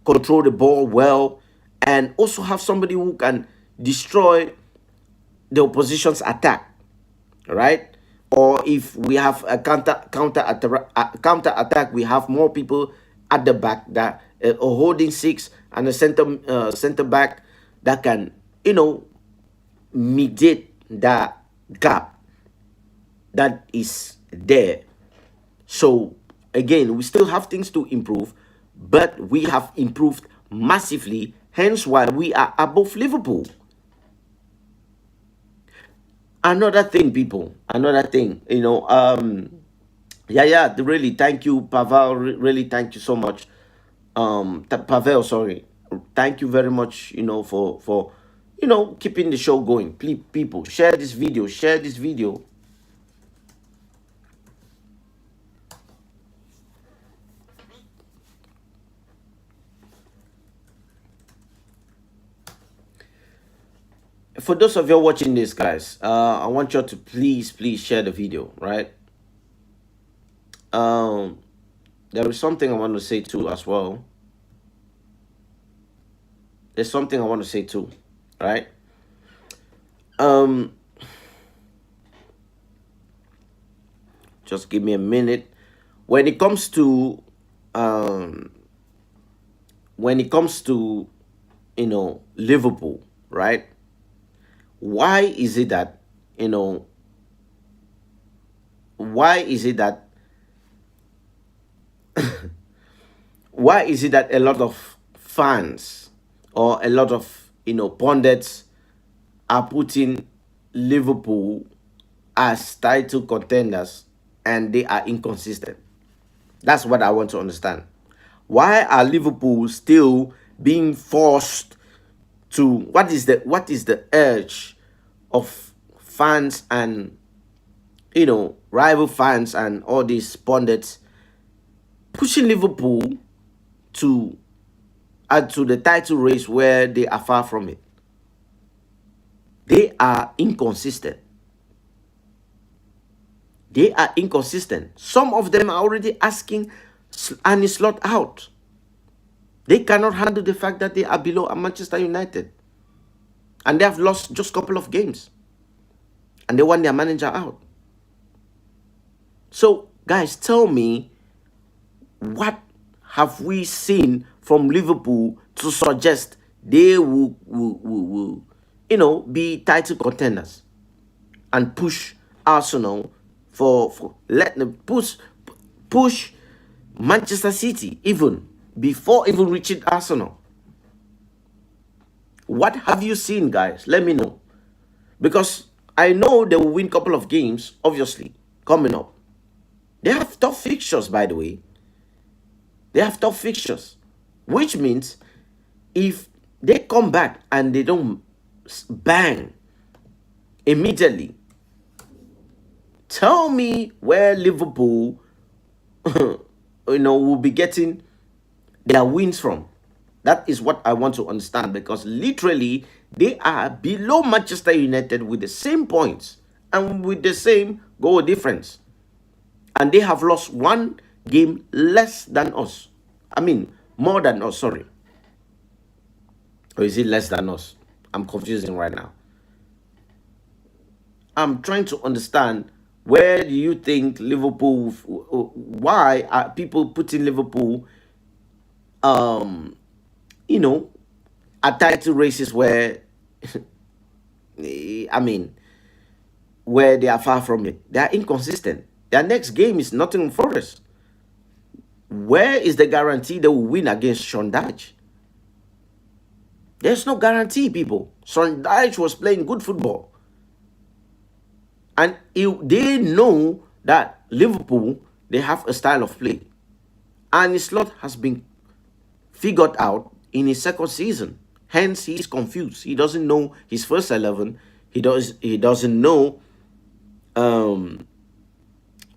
control the ball well, and also have somebody who can destroy the opposition's attack, right? Or if we have a counter attack, we have more people at the back that a holding 6 and a center back that can mediate that gap that is there. So again, we still have things to improve, but we have improved massively, hence why we are above Liverpool. Another thing, people, really thank you, Pavel, really thank you so much. Pavel, sorry. Thank you very much, for keeping the show going. Please, people, share this video. Share this video. For those of you watching this, guys, I want you to please share the video, right? There is something I want to say too as well. There's something I want to say too, right? Just give me a minute. When it comes to Liverpool, right? Why is it that why is it that a lot of fans or a lot of pundits are putting Liverpool as title contenders and they are inconsistent? That's what I want to understand. Why are Liverpool still being forced to, what is the urge of fans and rival fans and all these pundits pushing Liverpool to add to the title race where they are far from it? They are inconsistent. They are inconsistent. Some of them are already asking Arne Slot out. They cannot handle the fact that they are below Manchester United. And they have lost just a couple of games. And they want their manager out. So, guys, tell me, what have we seen from Liverpool to suggest they will be title contenders and push Arsenal for let them push Manchester City even before even reaching Arsenal? What have you seen, guys? Let me know. Because I know they will win a couple of games, obviously, coming up. They have tough fixtures, by the way. They have tough fixtures. Which means if they come back and they don't bang immediately, tell me where Liverpool will be getting their wins from. That is what I want to understand, because literally they are below Manchester United with the same points and with the same goal difference. And they have lost one game less than us. I mean, more than us, sorry. Or is it less than us? I'm confusing right now. I'm trying to understand, where do you think Liverpool, why are people putting Liverpool at title races where I mean, where they are far from it? They are inconsistent. Their next game is Nottingham Forest. Where is the guarantee they will win against Sean Dyche? There's no guarantee, people. Sean Dyche was playing good football. And they know that Liverpool, they have a style of play. And his slot has been figured out in his second season. Hence, he's confused. He doesn't know his first 11. He doesn't know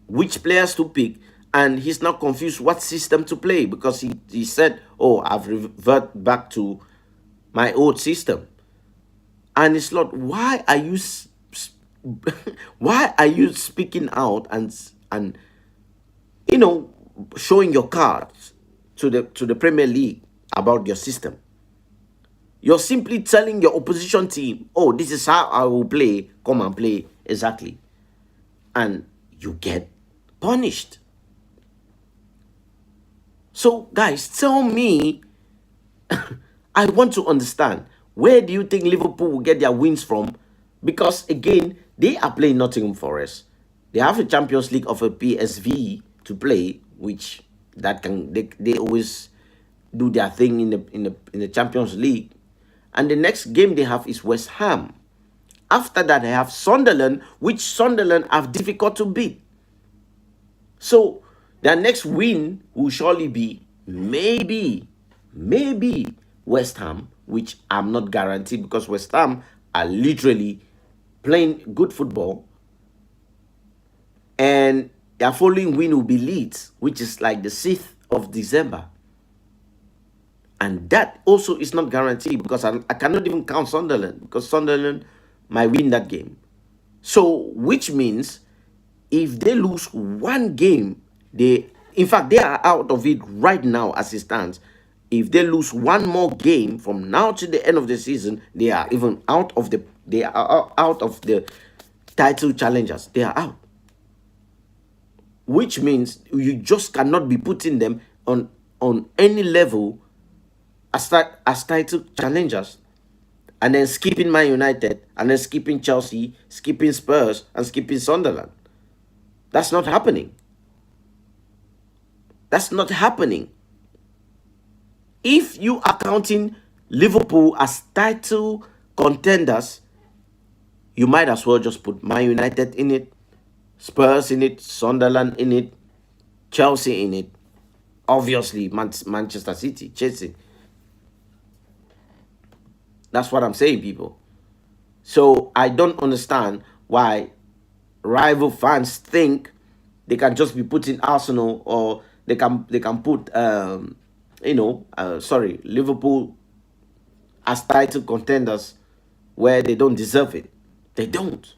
which players to pick. And he's not confused what system to play, because he said, oh, I've reverted back to my old system. And it's not, why are you speaking out and showing your cards to the Premier League about your system? You're simply telling your opposition team, oh, this is how I will play, come and play exactly. And you get punished. So, guys, tell me, I want to understand, where do you think Liverpool will get their wins from? Because, again, they are playing Nottingham Forest. They have a Champions League of a PSV to play, which they always do their thing in the Champions League. And the next game they have is West Ham. After that, they have Sunderland, which Sunderland are difficult to beat. So, their next win will surely be maybe West Ham, which I'm not guaranteed because West Ham are literally playing good football, and their following win will be Leeds, which is like the 6th of December. And that also is not guaranteed because I cannot even count Sunderland because Sunderland might win that game. So, which means if they lose one game, in fact, they are out of it right now as it stands. If they lose one more game from now to the end of the season, they are even out of the title challengers. They are out. Which means you just cannot be putting them on any level as title challengers, and then skipping Man United, and then skipping Chelsea, skipping Spurs, and skipping Sunderland. That's not happening. That's not happening. If you are counting Liverpool as title contenders, you might as well just put Man United in it, Spurs in it, Sunderland in it, Chelsea in it, obviously Manchester City, Chelsea. That's what I'm saying, people. So I don't understand why rival fans think they can just be putting Arsenal, or they can put Liverpool as title contenders where they don't deserve it. They don't.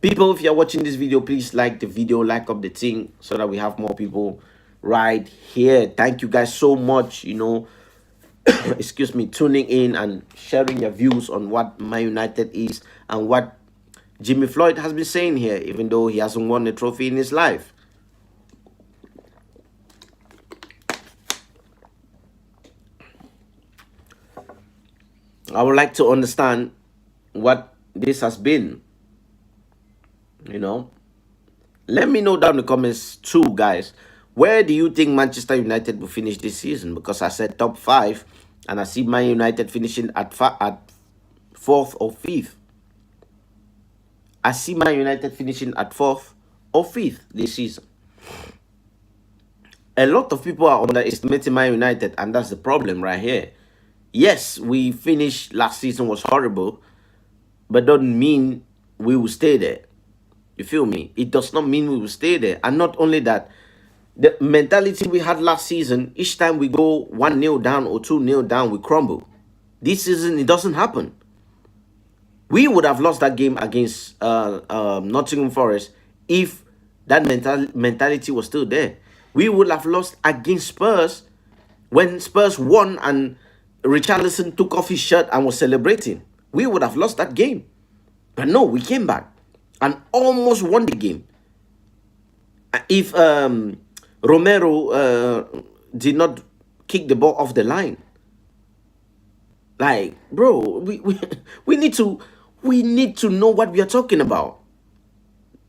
People, if you're watching this video, please like the video, like up the thing so that we have more people right here. Thank you guys so much, excuse me, tuning in and sharing your views on what Man United is and what Jimmy Floyd has been saying here, even though he hasn't won a trophy in his life. I would like to understand what this has been. Let me know down in the comments too, guys. Where do you think Manchester United will finish this season? Because I said top 5, and I see Man United finishing at 4th or 5th. I see Man United finishing at 4th or 5th this season. A lot of people are underestimating Man United, and that's the problem right here. Yes, we finished last season was horrible, but doesn't mean we will stay there. You feel me? It does not mean we will stay there. And not only that, the mentality we had last season, each time we go 1-0 down or 2-0 down, we crumble. This season, it doesn't happen. We would have lost that game against Nottingham Forest if that mentality was still there. We would have lost against Spurs when Spurs won and Richarlison took off his shirt and was celebrating. We would have lost that game. But no, we came back and almost won the game. If Romero did not kick the ball off the line. Like, bro, we need to know what we are talking about.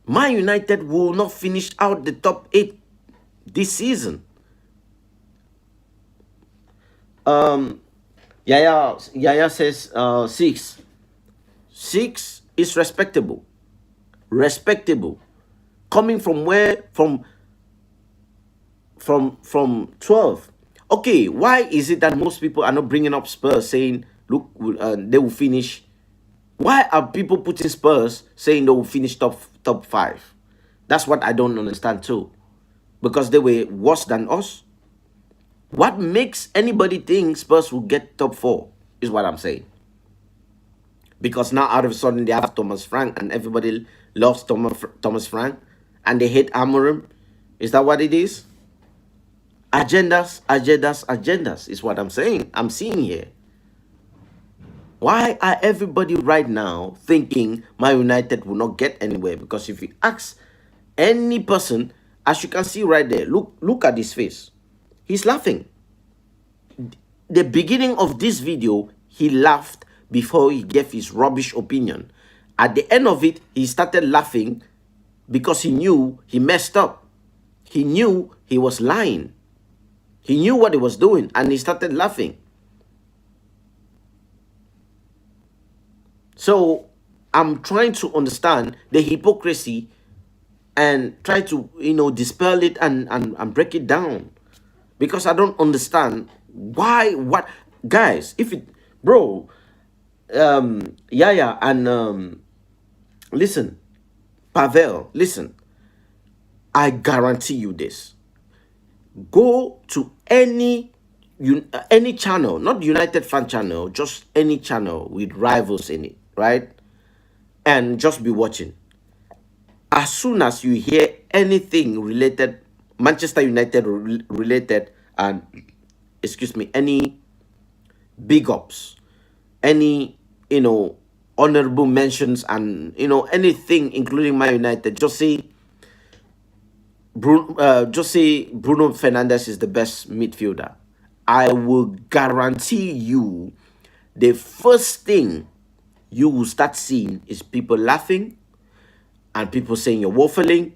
Man United will not finish out the top 8 this season. Yaya says 6. 6 is respectable. Coming from where? From 12. Okay, why is it that most people are not bringing up Spurs saying, look, they will finish? Why are people putting Spurs saying they will finish top 5? That's what I don't understand too. Because they were worse than us. What makes anybody think Spurs will get top 4 is what I'm saying. Because now out of a sudden they have Thomas Frank and everybody loves Thomas Frank and they hate Amorim. Is that what it is? Agendas is what I'm saying. I'm seeing here. Why are everybody right now thinking Man United will not get anywhere? Because if you ask any person, as you can see right there, look at his face. He's laughing. The beginning of this video, he laughed before he gave his rubbish opinion. At the end of it, he started laughing because he knew he messed up. He knew he was lying. He knew what he was doing and he started laughing. So I'm trying to understand the hypocrisy and try to, dispel it and break it down. because I don't understand why. What guys? If it, bro, yeah, and listen, Pavel, listen. I guarantee you this. Go to any channel, not United fan channel, just any channel with rivals in it, right? And just be watching. As soon as you hear anything related, Manchester United related, and excuse me, any big ups, any honorable mentions, and anything including Man United, just say Bruno Fernandes is the best midfielder. I will guarantee you, the first thing you will start seeing is people laughing and people saying you're waffling,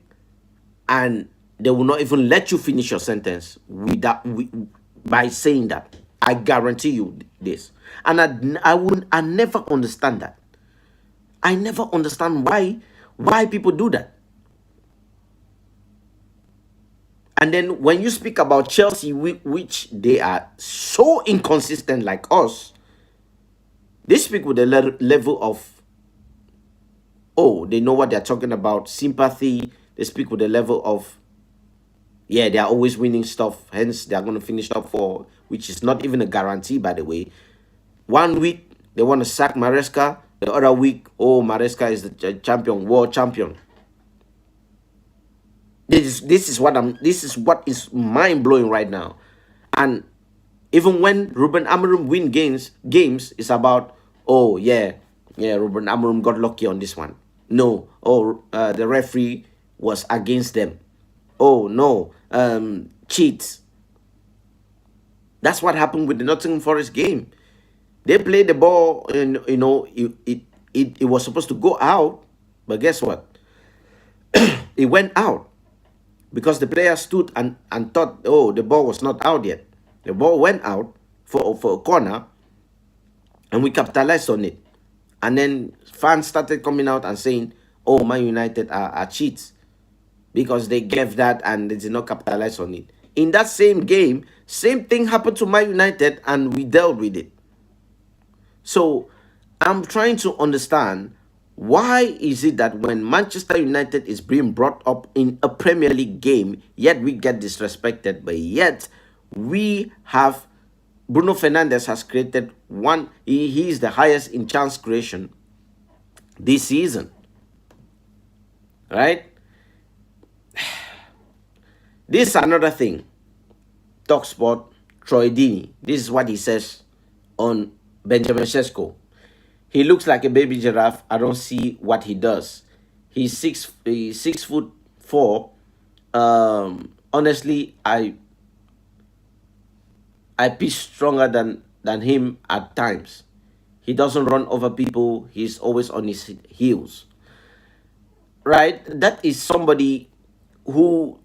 and they will not even let you finish your sentence by saying that. I guarantee you this. And I never understand that. I never understand why people do that. And then when you speak about Chelsea, which they are so inconsistent like us, they speak with a level of, oh, they know what they're talking about, sympathy. They speak with a level of, yeah, they are always winning stuff, hence they are going to finish top 4, which is not even a guarantee, by the way. One week, they want to sack Maresca. The other week, oh, Maresca is the champion, world champion. This is what is mind-blowing right now. And even when Ruben Amorim win games, it's about, oh, yeah, Ruben Amorim got lucky on this one. No, oh, the referee was against them. Oh, no, cheats. That's what happened with the Nottingham Forest game. They played the ball, and it was supposed to go out, but guess what? It went out because the player stood and thought, oh, the ball was not out yet. The ball went out for a corner, and we capitalized on it. And then fans started coming out and saying, oh, Man United are cheats because they gave that and they did not capitalize on it. In that same game, same thing happened to Man United, and we dealt with it. So I'm trying to understand, why is it that when Manchester United is being brought up in a Premier League game, yet we get disrespected, but yet we have Bruno Fernandes has created one, he is the highest in chance creation this season, right? This is another thing. TalkSport, Troy Deeney, this is what he says on Benjamin Sesko. He looks like a baby giraffe. I don't see what he does. He's 6'4". Honestly, I pitch stronger than him at times. He doesn't run over people. He's always on his heels. Right? That is somebody who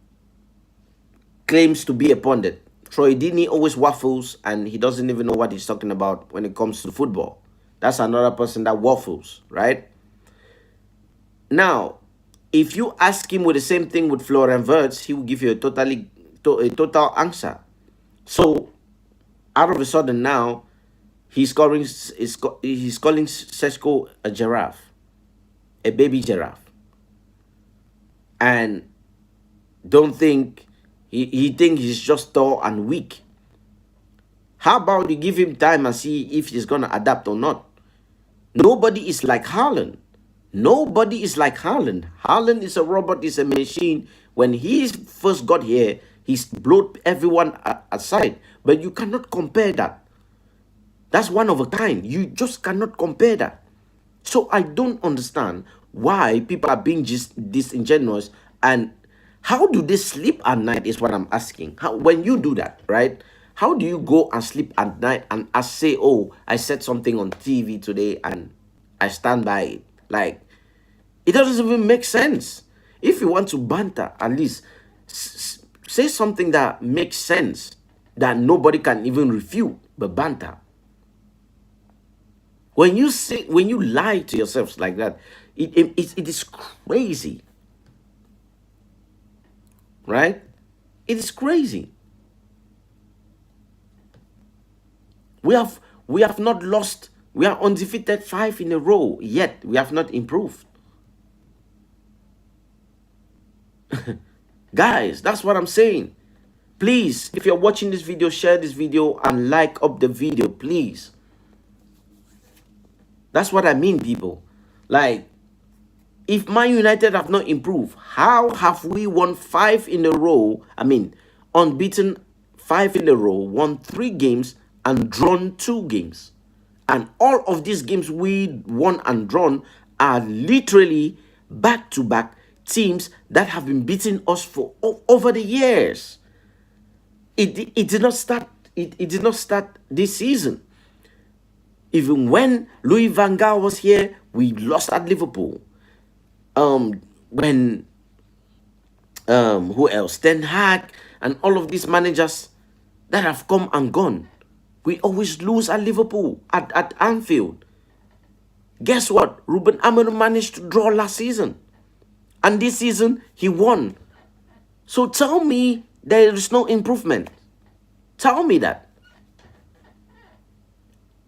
claims to be a pundit. Troy Deeney always waffles, and he doesn't even know what he's talking about when it comes to football. That's another person that waffles, right? Now, if you ask him with the same thing with Florian Wirtz, he will give you a total answer. So, out of a sudden now, he's calling Sesko a giraffe, a baby giraffe, and don't think he thinks he's just tall and weak. How about you give him time and see if he's gonna adapt or not? Nobody is like Haaland. Nobody is like Haaland. Haaland is a robot, is a machine. When he first got here, he's blown everyone aside. But you cannot compare that. That's one of a kind. You just cannot compare that. So I don't understand why people are being just disingenuous, and how do they sleep at night is what I'm asking. How, when you do that, right? How do you go and sleep at night and say, oh, I said something on TV today and I stand by it? Like, it doesn't even make sense. If you want to banter, at least say something that makes sense, that nobody can even refute, but banter. When you lie to yourselves like that, it is crazy. Right? It is crazy. We have not lost. We are undefeated 5 in a row, yet we have not improved. Guys, that's what I'm saying. Please, if you're watching this video, share this video and like up the video, please. That's what I mean, people. Like, if Man United have not improved, how have we won 5 in a row? I mean, unbeaten 5 in a row, won 3 games and drawn 2 games. And all of these games we won and drawn are literally back-to-back teams that have been beating us for over the years. It did not start. It did not start this season. Even when Louis van Gaal was here, we lost at Liverpool. When who else? Ten Hag and all of these managers that have come and gone, we always lose at Liverpool, at Anfield. Guess what? Ruben Amorim managed to draw last season. And this season, he won. So tell me there is no improvement. Tell me that.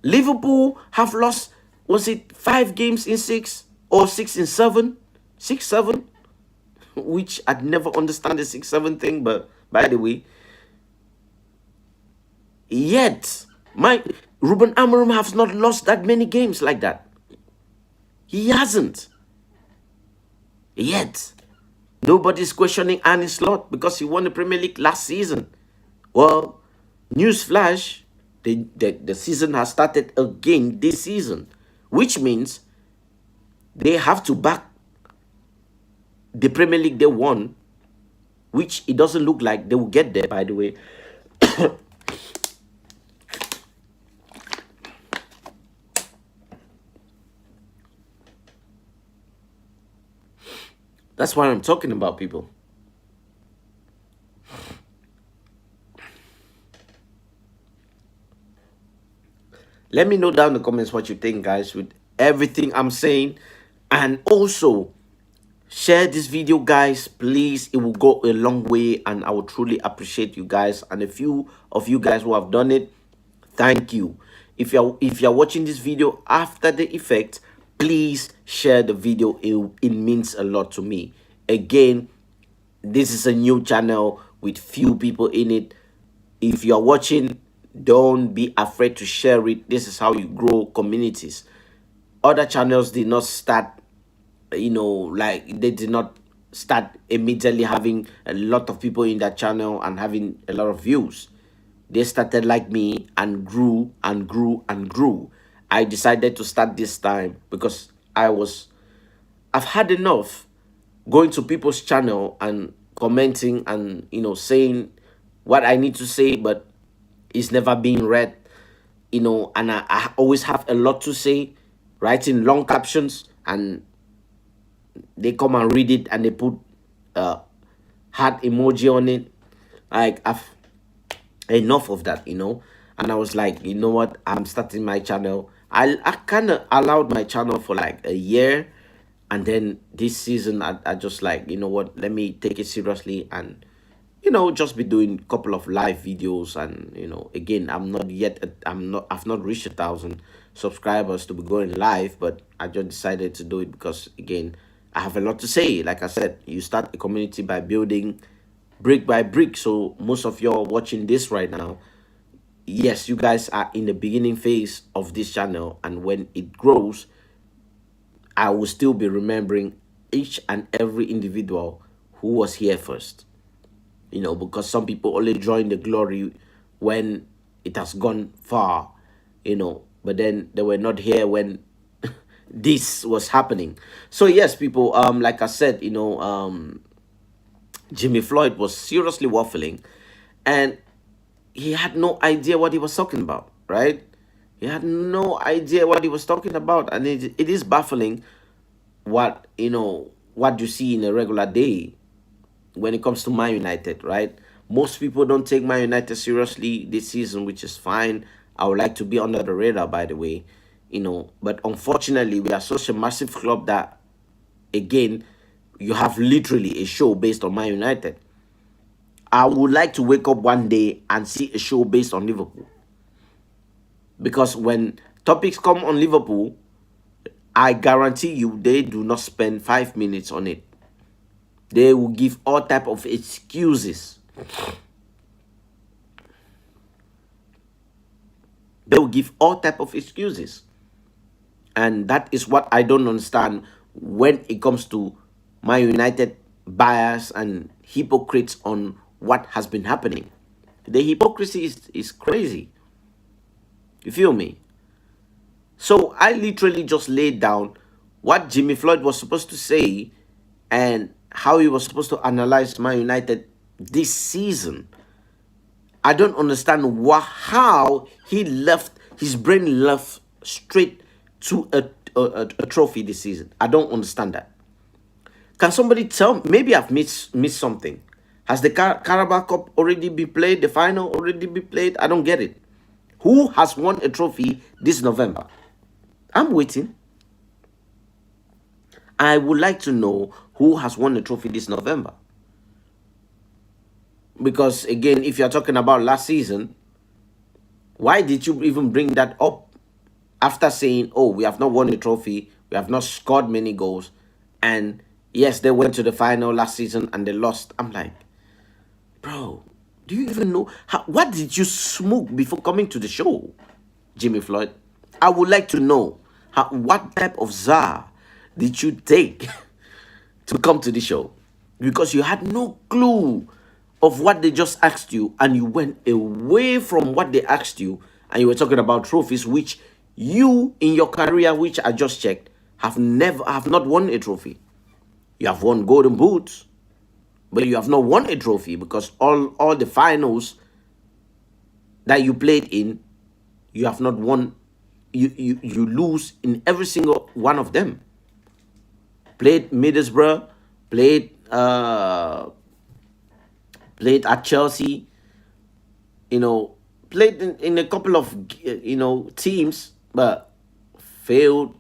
Liverpool have lost, was it 5 games in 6 or 6 in 7? 6-7? Which I'd never understand the 6-7 thing, but by the way. Yet, Ruben Amorim has not lost that many games like that. He hasn't. Yet, nobody's questioning Arne Slot because he won the Premier League last season. Well, newsflash, the season has started again this season, which means they have to back the Premier League they won, which it doesn't look like they will get there, by the way. That's what I'm talking about, people. Let me know down in the comments what you think, guys, with everything I'm saying. And also, share this video, guys, please. It will go a long way, and I will truly appreciate you guys. And a few of you guys who have done it, thank you. If you're watching this video after the effect, please share the video. It means a lot to me. Again, this is a new channel with few people in it. If you're watching, don't be afraid to share it. This is how you grow communities. Other channels did not start, you know, like they did not start immediately having a lot of people in that channel and having a lot of views. They started like me and grew and grew and grew. I decided to start this time because I've had enough going to people's channel and commenting and, you know, saying what I need to say, but it's never being read, you know, and I always have a lot to say, writing long captions, and they come and read it and they put heart emoji on it. Like, I've enough of that, you know. And I was like, you know what, I'm starting my channel. I kind of allowed my channel for like a year, and then this season I just like, you know what, let me take it seriously and, you know, just be doing a couple of live videos. And, you know, again, I've not reached 1,000 subscribers to be going live, but I just decided to do it because, again, I have a lot to say. Like I said, you start a community by building brick by brick. So most of y'all watching this right now, yes, you guys are in the beginning phase of this channel, and when it grows, I will still be remembering each and every individual who was here first. You know, because some people only join the glory when it has gone far, you know, but then they were not here when this was happening. So yes, people, like I said, you know, Jimmy Floyd was seriously waffling, and he had no idea what he was talking about, right? He had no idea what he was talking about, and it is baffling what, you know, what you see in a regular day when it comes to Man United, right? Most people don't take Man United seriously this season, which is fine. I would like to be under the radar, by the way, you know, but unfortunately, we are such a massive club that, again, you have literally a show based on Man United. I would like to wake up one day and see a show based on Liverpool. Because when topics come on Liverpool, I guarantee you they do not spend 5 minutes on it. They will give all type of excuses. They will give all type of excuses. And that is what I don't understand when it comes to Man United bias and hypocrites on what has been happening. The hypocrisy is crazy. You feel me? So I literally just laid down what Jimmy Floyd was supposed to say and how he was supposed to analyze Man United this season. I don't understand how he left, his brain left straight to a trophy this season. I don't understand that. Can somebody tell me? Maybe I've missed something. Has the Carabao Cup already been played? The final already been played? I don't get it. Who has won a trophy this November? I'm waiting. I would like to know who has won a trophy this November. Because again, if you're talking about last season, why did you even bring that up after saying, oh, we have not won a trophy, we have not scored many goals, and yes, they went to the final last season and they lost? I'm like, bro, do you even know what did you smoke before coming to the show, Jimmy Floyd? I would like to know what type of czar did you take to come to the show, because you had no clue of what they just asked you, and you went away from what they asked you, and you were talking about trophies, which you in your career, which I just checked, have not won a trophy. You have won golden boots, but you have not won a trophy, because all the finals that you played in, you have not won. You lose in every single one of them. Played Middlesbrough, played at Chelsea, played in a couple of teams, but failed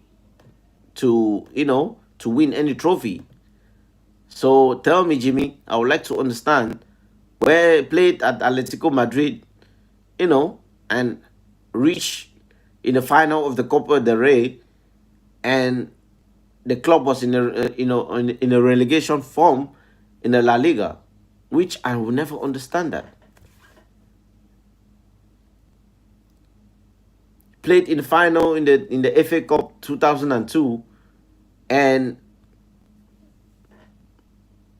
to win any trophy. So tell me, Jimmy, I would like to understand where played at Atletico Madrid, and reached in the final of the Copa del Rey, and the club was in a relegation form in the La Liga, which I will never understand that. Played in the final in the FA Cup 2002 and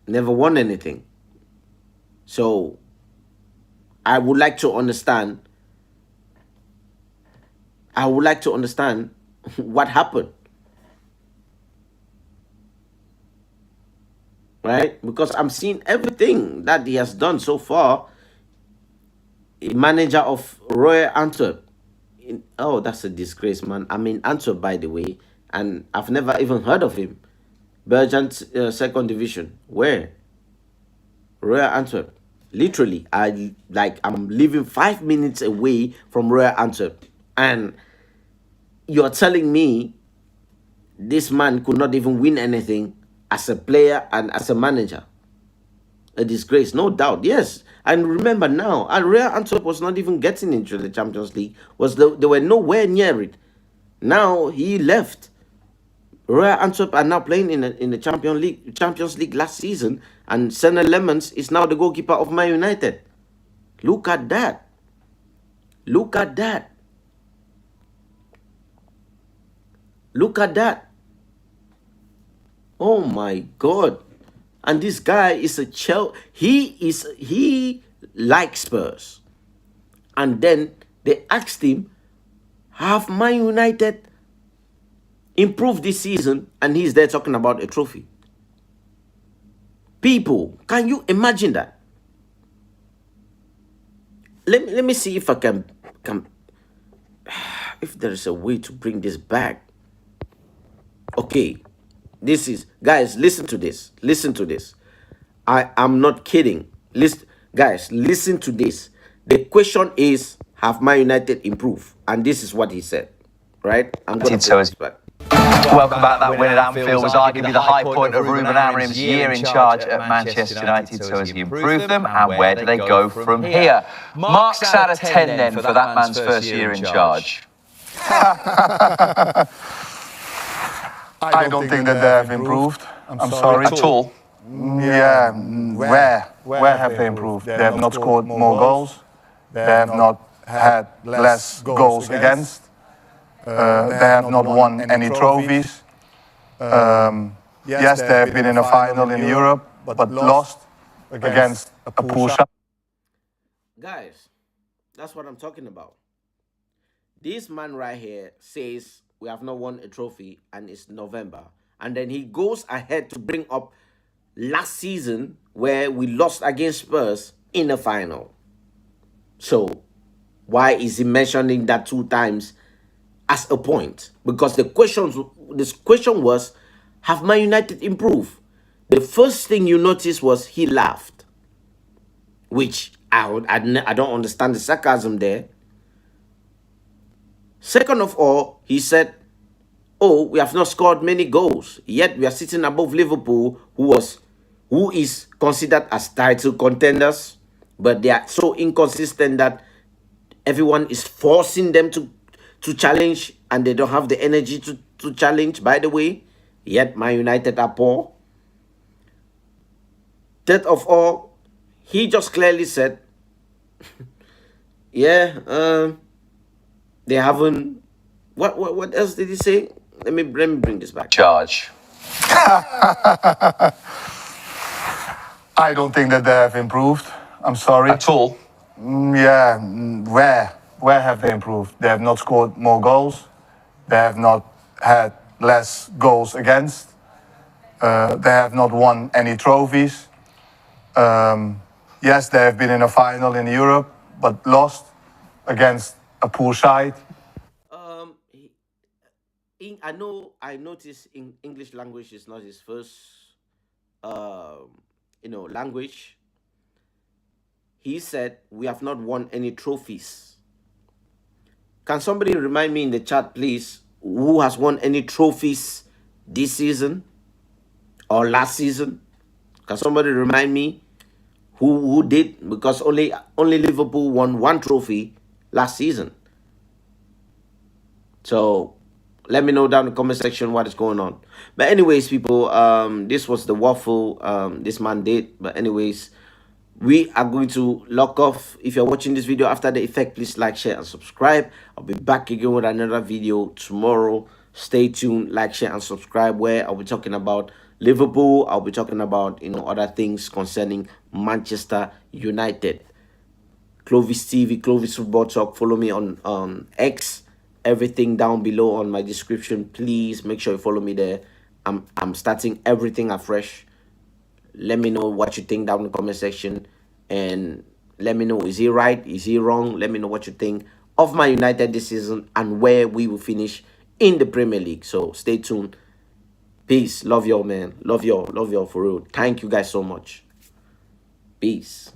never won anything. So I would like to understand what happened. Right? Because I'm seeing everything that he has done so far. A manager of Royal Antwerp. Oh, that's a disgrace, man. I'm in Antwerp, by the way, and I've never even heard of him. Belgian second division. Where? Royal Antwerp. Literally, I'm living 5 minutes away from Royal Antwerp, and you're telling me this man could not even win anything as a player and as a manager? A disgrace, no doubt. Yes, and remember now, Real Antwerp was not even getting into the Champions League. They were nowhere near it. Now he left. Real Antwerp are now playing in the Champions League last season, and Senna Lemons is now the goalkeeper of Man United. Look at that. Look at that. Look at that. Oh my God. And this guy is he likes Spurs. And then they asked him, have Man United improved this season? And he's there talking about a trophy. People, can you imagine that? Let me see if I can if there is a way to bring this back. Okay. Guys, listen to this. Listen to this. I am not kidding. Guys, listen to this. The question is, have Man United improved? And this is what he said. Right? I'm going to put this back. Welcome back. That win at Anfield was arguably the high point of Ruben Amorim's year in charge at Manchester United. So has he improved them, and where do they go from here? Marks out of 10 then for that man's first year in charge. I don't think that they have improved. I'm sorry. At all. Yeah, where have they improved? They have not scored more goals. They have not had less goals against. They have not won any trophies. Yes, they have been in a final in Europe, but lost against a poor side. Guys, that's what I'm talking about. This man right here says we have not won a trophy and it's November. And then he goes ahead to bring up last season where we lost against Spurs in the final. So why is he mentioning that 2 times as a point? Because this question was, have Man United improved? The first thing you noticed was he laughed, which I don't understand the sarcasm there. Second of all, he said, oh, we have not scored many goals, yet we are sitting above Liverpool, who is considered as title contenders, but they are so inconsistent that everyone is forcing them to challenge, and they don't have the energy to challenge, by the way. Yet Man United are poor. Third of all, he just clearly said, yeah, they haven't. What else did he say? Let me bring this back. Charge. I don't think that they have improved. I'm sorry. At all. Yeah, where have they improved? They have not scored more goals. They have not had less goals against. They have not won any trophies. Yes, they have been in a final in Europe, but lost against a poor side. I noticed in English language is not his first, language. He said we have not won any trophies. Can somebody remind me in the chat, please, who has won any trophies this season or last season? Can somebody remind me who did? Because only Liverpool won 1 trophy last season. So let me know down in the comment section what is going on. But anyways, people, this was the waffle this man did. But anyways, we are going to lock off. If you're watching this video after the effect, please like, share, and subscribe. I'll be back again with another video tomorrow. Stay tuned, like, share, and subscribe, where I'll be talking about Liverpool. I'll be talking about other things concerning Manchester United. Clovis TV, Clovis Football Talk. Follow me on X. Everything down below on my description. Please make sure you follow me there. I'm starting everything afresh. Let me know what you think down in the comment section, and let me know, is he right, is he wrong? Let me know what you think of Man United this season and where we will finish in the Premier League. So stay tuned. Peace. Love y'all, man. Love y'all for real. Thank you guys so much. Peace.